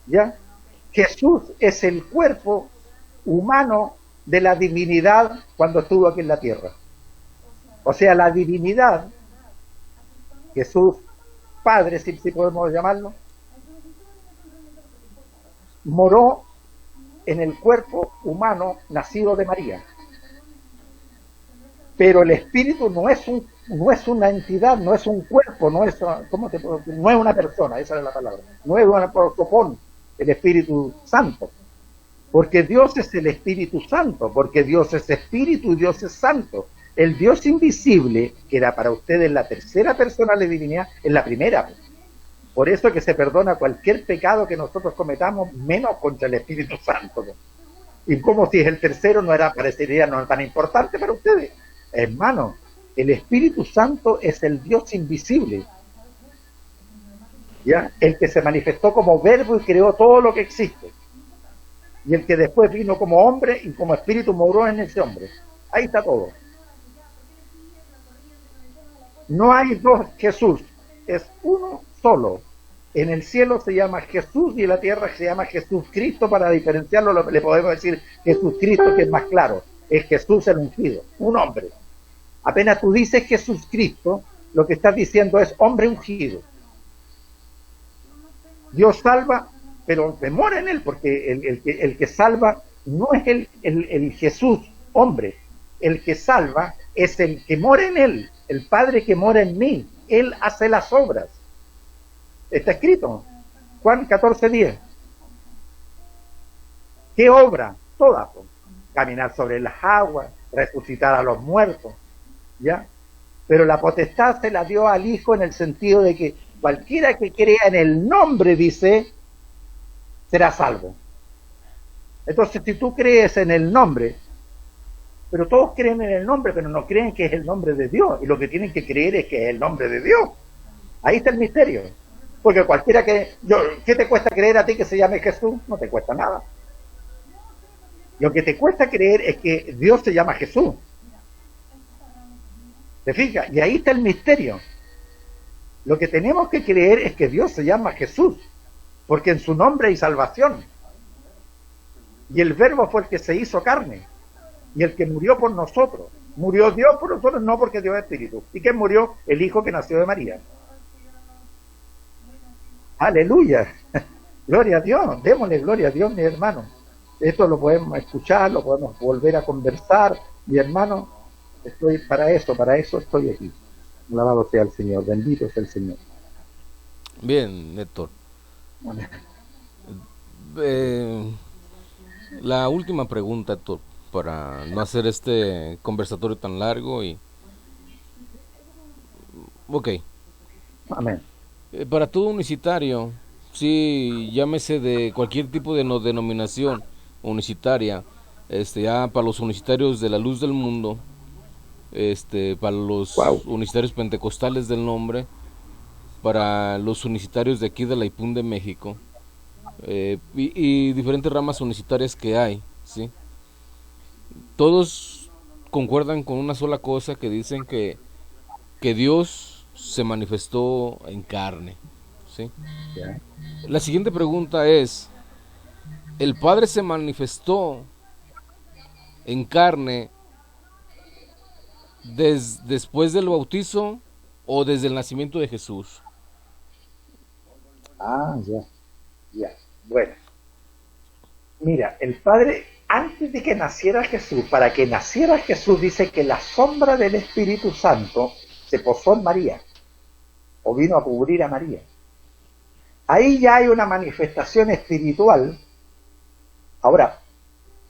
¿Ya? Jesús es el cuerpo humano de la divinidad cuando estuvo aquí en la tierra. O sea, la divinidad, Jesús Padre, si podemos llamarlo, moró en el cuerpo humano nacido de María. Pero el espíritu no es una entidad, no es un cuerpo, no es, ¿cómo te puedo decir? No es una persona, esa es la palabra. No es una prosopón, el Espíritu Santo. Porque Dios es el Espíritu Santo, porque Dios es espíritu y Dios es santo. El Dios invisible, que era para ustedes la tercera persona de la divinidad, es la primera. Por eso es que se perdona cualquier pecado que nosotros cometamos, menos contra el Espíritu Santo. Y como si el tercero parecería no tan importante para ustedes. Hermano, el Espíritu Santo es el Dios invisible, ¿ya? El que se manifestó como verbo y creó todo lo que existe. Y el que después vino como hombre y como espíritu moró en ese hombre. Ahí está todo. No hay dos Jesús, es uno solo. En el cielo se llama Jesús y en la tierra se llama Jesucristo. Para diferenciarlo le podemos decir Jesucristo, que es más claro. Es Jesús el ungido, un hombre. Apenas tú dices Jesucristo, lo que estás diciendo es hombre ungido. Dios salva, pero demora en él, porque el que salva no es el Jesús hombre. El que salva es el que mora en él, el Padre que mora en mí. Él hace las obras. Está escrito, Juan 14:10. ¿Qué obra? Todas. Caminar sobre las aguas, resucitar a los muertos, ¿ya? Pero la potestad se la dio al Hijo en el sentido de que cualquiera que crea en el nombre, dice, será salvo. Entonces, si tú crees en el nombre, pero todos creen en el nombre, pero no creen que es el nombre de Dios, y lo que tienen que creer es que es el nombre de Dios. Ahí está el misterio. Porque cualquiera ¿qué te cuesta creer a ti que se llame Jesús? No te cuesta nada. Lo que te cuesta creer es que Dios se llama Jesús. ¿Te fijas? Y ahí está el misterio. Lo que tenemos que creer es que Dios se llama Jesús, porque en su nombre hay salvación. Y el Verbo fue el que se hizo carne, y el que murió por nosotros. Murió Dios por nosotros, no porque Dios es espíritu. ¿Y quién murió? El Hijo que nació de María. Aleluya. Gloria a Dios. Démosle gloria a Dios, mi hermano. Esto lo podemos escuchar, lo podemos volver a conversar. Mi hermano, estoy para eso estoy aquí. Alabado sea el Señor, bendito sea el Señor. Bien, Néstor. La última pregunta, Héctor, para no hacer este conversatorio tan largo y... Ok. Amén. Para todo unicitario, sí, llámese de cualquier tipo de denominación unicitaria, ya para los unicitarios de la Luz del Mundo, para los unicitarios pentecostales del Nombre, para los unicitarios de aquí de la IPUN de México, y diferentes ramas unicitarias que hay, ¿sí? Todos concuerdan con una sola cosa, que dicen que Dios se manifestó en carne, ¿sí? Yeah. La siguiente pregunta es: ¿el Padre se manifestó en carne después del bautizo o desde el nacimiento de Jesús? Ya. Bueno, mira, el Padre, antes de que naciera Jesús, para que naciera Jesús, dice que la sombra del Espíritu Santo se posó en María, o vino a cubrir a María. Ahí ya hay una manifestación espiritual. Ahora,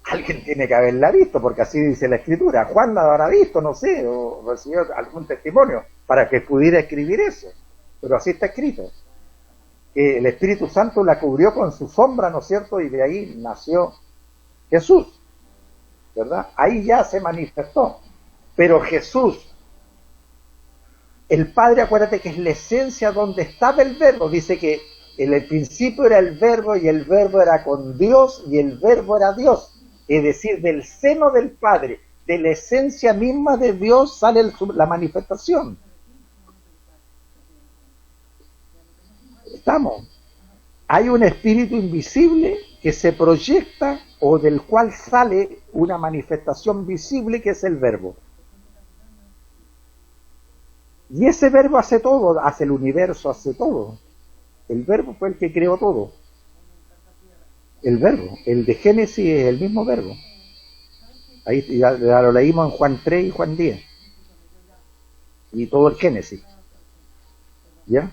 alguien tiene que haberla visto, porque así dice la Escritura. Juan la habrá visto, no sé, o recibió algún testimonio para que pudiera escribir eso. Pero así está escrito, que el Espíritu Santo la cubrió con su sombra, ¿no es cierto? Y de ahí nació Jesús, ¿verdad? Ahí ya se manifestó. Pero Jesús, el Padre, acuérdate que es la esencia donde estaba el Verbo. Dice que en el principio era el Verbo, y el Verbo era con Dios, y el Verbo era Dios. Es decir, del seno del Padre, de la esencia misma de Dios, sale la manifestación. ¿Estamos? Hay un espíritu invisible que se proyecta o del cual sale una manifestación visible que es el verbo. Y ese verbo hace todo, hace el universo, hace todo. El verbo fue el que creó todo. El verbo, el de Génesis es el mismo verbo. Ahí ya lo leímos en Juan 3 y Juan 10. Y todo el Génesis. ¿Ya?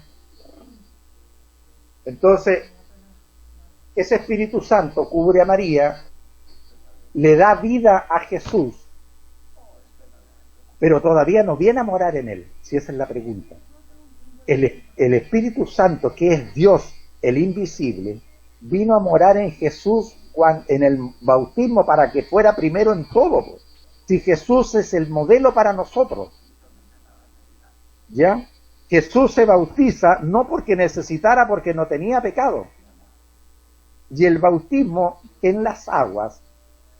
Entonces, ese Espíritu Santo cubre a María, le da vida a Jesús, pero todavía no viene a morar en él, si esa es la pregunta. El Espíritu Santo, que es Dios, el invisible, vino a morar en Jesús en el bautismo para que fuera primero en todo. Si Jesús es el modelo para nosotros, ¿ya? Jesús se bautiza no porque necesitara, porque no tenía pecado. Y el bautismo en las aguas,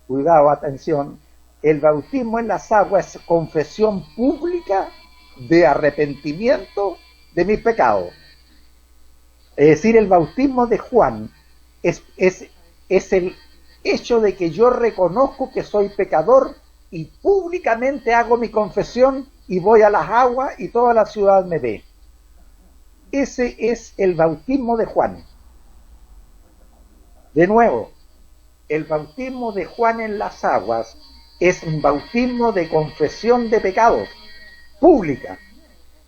cuidado, atención, el bautismo en las aguas es confesión pública de arrepentimiento de mis pecados. Es decir, el bautismo de Juan es el hecho de que yo reconozco que soy pecador y públicamente hago mi confesión y voy a las aguas y toda la ciudad me ve. Ese es el bautismo de Juan. De nuevo, el bautismo de Juan en las aguas es un bautismo de confesión de pecados, pública.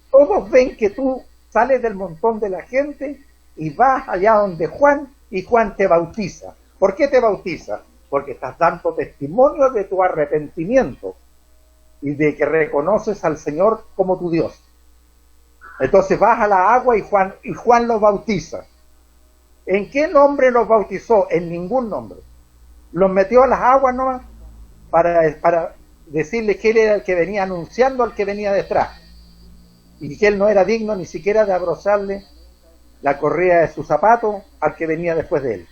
Todos ven que tú sales del montón de la gente y vas allá donde Juan y Juan te bautiza. ¿Por qué te bautiza? Porque estás dando testimonio de tu arrepentimiento y de que reconoces al Señor como tu Dios. Entonces vas a la agua y Juan los bautiza. ¿En qué nombre los bautizó? En ningún nombre. Los metió a las aguas nomás para decirles que él era el que venía anunciando al que venía detrás y que él no era digno ni siquiera de abrocharle la correa de su zapato al que venía después de él.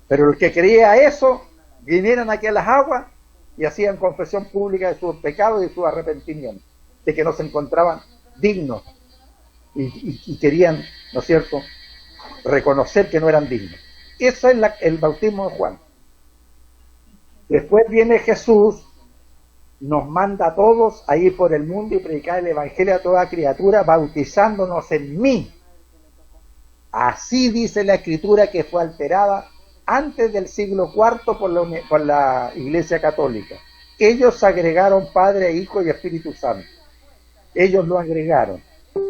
Pero el que creía eso, vinieron aquí a las aguas y hacían confesión pública de sus pecados y de su arrepentimiento, de que no se encontraban dignos y querían, ¿no es cierto?, reconocer que no eran dignos. Ese es el bautismo de Juan. Después viene Jesús, nos manda a todos a ir por el mundo y predicar el Evangelio a toda criatura, bautizándonos en mí. Así dice la Escritura, que fue alterada antes del siglo IV por la Iglesia Católica. Ellos agregaron Padre, Hijo y Espíritu Santo. Ellos lo agregaron.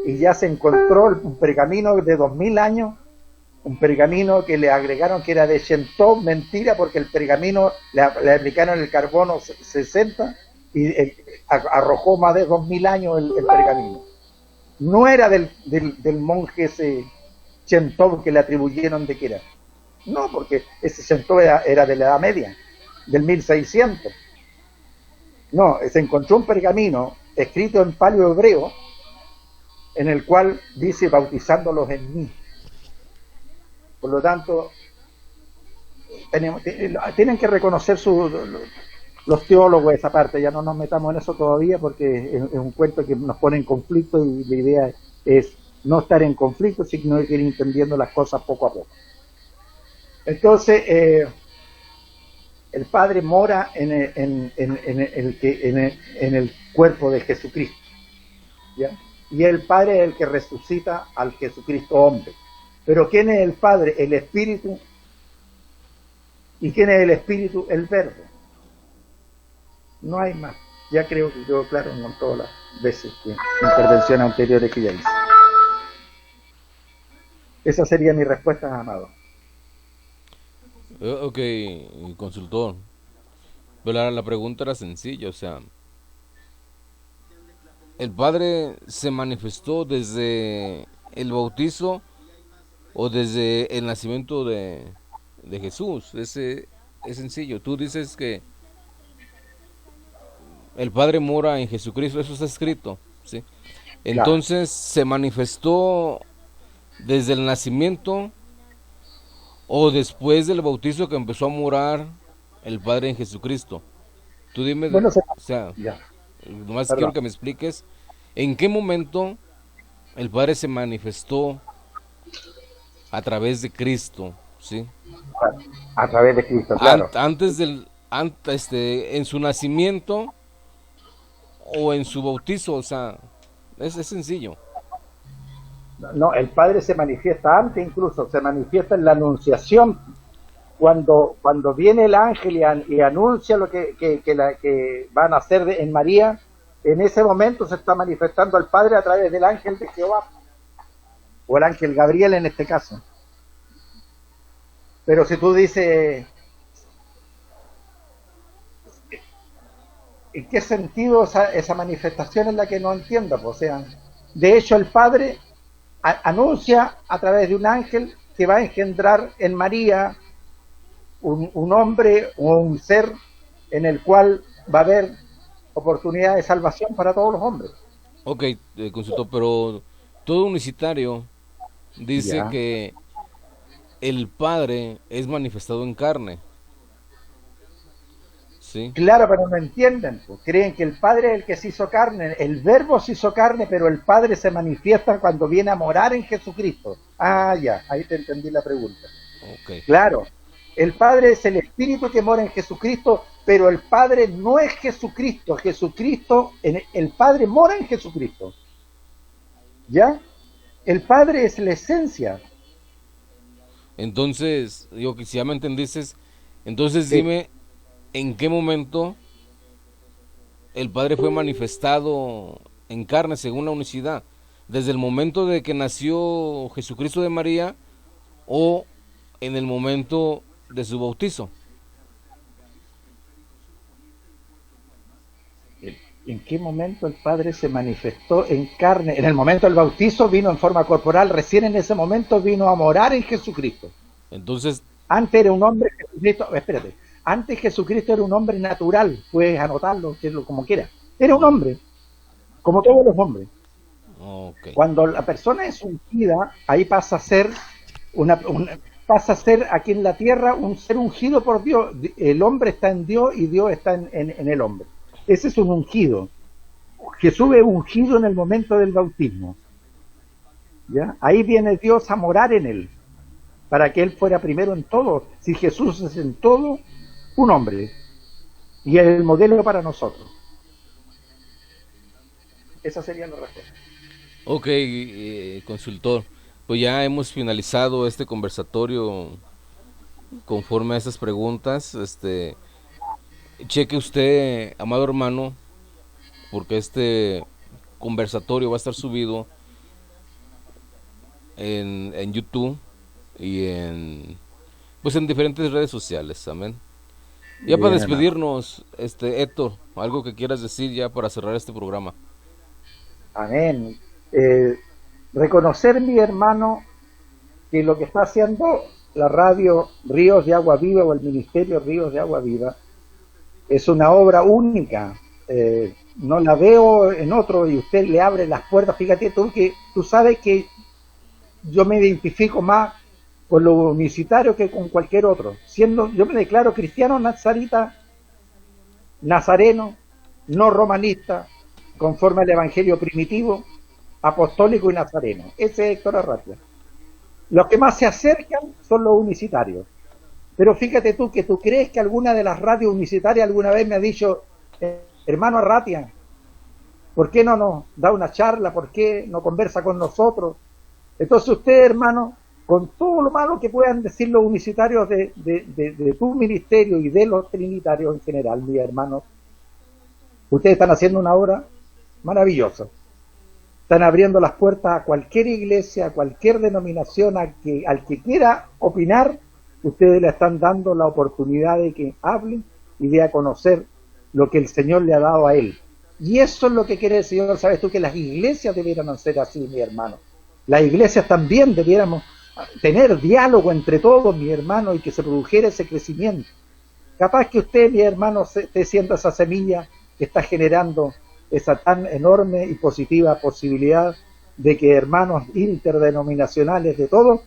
Y ya se encontró un pergamino de 2000 años, un pergamino que le agregaron que era de Shentov, mentira, porque el pergamino le aplicaron el carbono 60 y arrojó más de 2000 años el pergamino. No era del monje ese Shentov que le atribuyeron de que era. No, porque ese Shentov era de la Edad Media, del 1600. No, se encontró un pergamino escrito en paleo hebreo en el cual dice bautizándolos en mí. Por lo tanto, tienen que reconocer los teólogos esa parte. Ya no nos metamos en eso todavía porque es un cuento que nos pone en conflicto y la idea es no estar en conflicto, sino ir entendiendo las cosas poco a poco. Entonces, el Padre mora en el cuerpo de Jesucristo, ¿ya? Y el Padre es el que resucita al Jesucristo hombre. Pero ¿quién es el Padre? El Espíritu. ¿Y quién es el Espíritu? El Verbo. No hay más. Ya creo que quedó claro en todas las veces que intervenciones anteriores que ya hice. Esa sería mi respuesta, amado. Ok, consultor. Pero la pregunta era sencilla, o sea, ¿el Padre se manifestó desde el bautizo o desde el nacimiento de Jesús? Es sencillo. Tú dices que el Padre mora en Jesucristo, eso está escrito, ¿sí? Entonces, ¿se manifestó desde el nacimiento o después del bautizo que empezó a morar el Padre en Jesucristo? Tú dime, Bueno, o sea, nomás quiero que me expliques en qué momento el Padre se manifestó a través de Cristo, ¿sí? A través de Cristo, claro. Antes en su nacimiento o en su bautizo, o sea, es sencillo. No, el Padre se manifiesta antes, incluso se manifiesta en la anunciación, cuando viene el ángel y anuncia lo que van a hacer en María. En ese momento se está manifestando al Padre a través del ángel de Jehová, o el ángel Gabriel en este caso. Pero si tú dices, ¿en qué sentido esa manifestación es la que no entiendo? Pues, o sea, de hecho el Padre anuncia a través de un ángel que va a engendrar en María un hombre o un ser en el cual va a haber oportunidad de salvación para todos los hombres. Ok, consultor, pero todo unicitario dice Ya. que el Padre es manifestado en carne, ¿sí? Claro, pero no entienden, pues. Creen que el Padre es el que se hizo carne, el Verbo se hizo carne, pero el Padre se manifiesta cuando viene a morar en Jesucristo. Ah, ya, ahí te entendí la pregunta. Ok. Claro, el Padre es el Espíritu que mora en Jesucristo, pero el Padre no es Jesucristo. El Padre mora en Jesucristo. ¿Ya? El Padre es la esencia. Entonces, digo que si ya me entendiste, entonces Sí. dime en qué momento el Padre fue manifestado en carne según la unicidad. Desde el momento de que nació Jesucristo de María o en el momento de su bautizo. ¿En qué momento el Padre se manifestó en carne? En el momento del bautizo vino en forma corporal, recién en ese momento vino a morar en Jesucristo. Entonces, Antes era un hombre, Jesucristo, espérate, antes Jesucristo era un hombre natural, puedes anotarlo como quieras. Era un hombre, como todos los hombres. ok. Cuando la persona es ungida, ahí pasa a ser aquí en la tierra un ser ungido por Dios. El hombre está en Dios y Dios está en el hombre. Ese es un ungido. Jesús es ungido en el momento del bautismo. ¿Ya? Ahí viene Dios a morar en él, para que él fuera primero en todo. Si Jesús es en todo, un hombre, y es el modelo para nosotros. Esa sería la respuesta. Ok, consultor. Pues ya hemos finalizado este conversatorio conforme a estas preguntas. Cheque usted, amado hermano, porque este conversatorio va a estar subido en YouTube y pues en diferentes redes sociales, amén. Ya para Bien, hermano. despedirnos, Héctor, algo que quieras decir ya para cerrar este programa. Amén. Eh, Reconocer, mi hermano, que lo que está haciendo la radio Ríos de Agua Viva o el Ministerio Ríos de Agua Viva es una obra única. No la veo en otro y usted le abre las puertas. Fíjate tú sabes que yo me identifico más con lo unicitario que con cualquier otro. Yo me declaro cristiano nazarita, nazareno, no romanista, conforme al evangelio primitivo, apostólico y nazareno. Ese es Héctor Arratia. Los que más se acercan son los unicitarios. Pero fíjate tú que tú crees que alguna de las radios unicitarias alguna vez me ha dicho, hermano Arratia, ¿por qué no nos da una charla? ¿Por qué no conversa con nosotros? Entonces usted, hermano, con todo lo malo que puedan decir los unicitarios de tu ministerio y de los trinitarios en general, mis hermanos, ustedes están haciendo una obra maravillosa. Están abriendo las puertas a cualquier iglesia, a cualquier denominación, al que quiera opinar, ustedes le están dando la oportunidad de que hablen y de a conocer lo que el Señor le ha dado a él. Y eso es lo que quiere el Señor. Sabes tú que las iglesias debieran ser así, mi hermano. Las iglesias también debiéramos tener diálogo entre todos, mi hermano, y que se produjera ese crecimiento. Capaz que usted, mi hermano, esté siendo esa semilla que está generando esa tan enorme y positiva posibilidad de que hermanos interdenominacionales de todos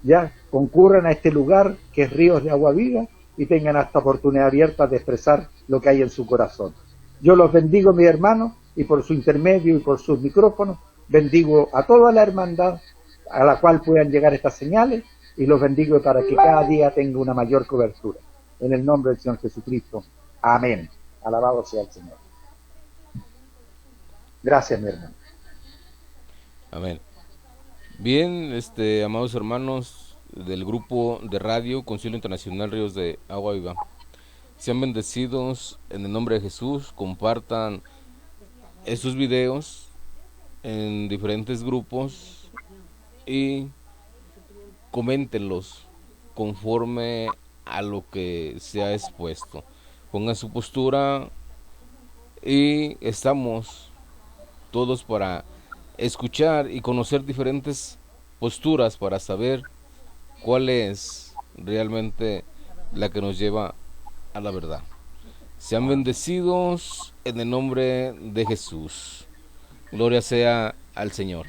ya concurran a este lugar que es Ríos de Agua Viva y tengan esta oportunidad abierta de expresar lo que hay en su corazón. Yo los bendigo, mi hermano, y por su intermedio y por sus micrófonos bendigo a toda la hermandad a la cual puedan llegar estas señales y los bendigo para que cada día tenga una mayor cobertura. En el nombre del Señor Jesucristo. Amén. Alabado sea el Señor. Gracias, mi hermano. Amén. Bien, amados hermanos del grupo de radio Concilio Internacional Ríos de Agua Viva, sean bendecidos en el nombre de Jesús. Compartan estos videos en diferentes grupos y coméntenlos conforme a lo que se ha expuesto. Pongan su postura y estamos todos para escuchar y conocer diferentes posturas para saber cuál es realmente la que nos lleva a la verdad. Sean bendecidos en el nombre de Jesús. Gloria sea al Señor.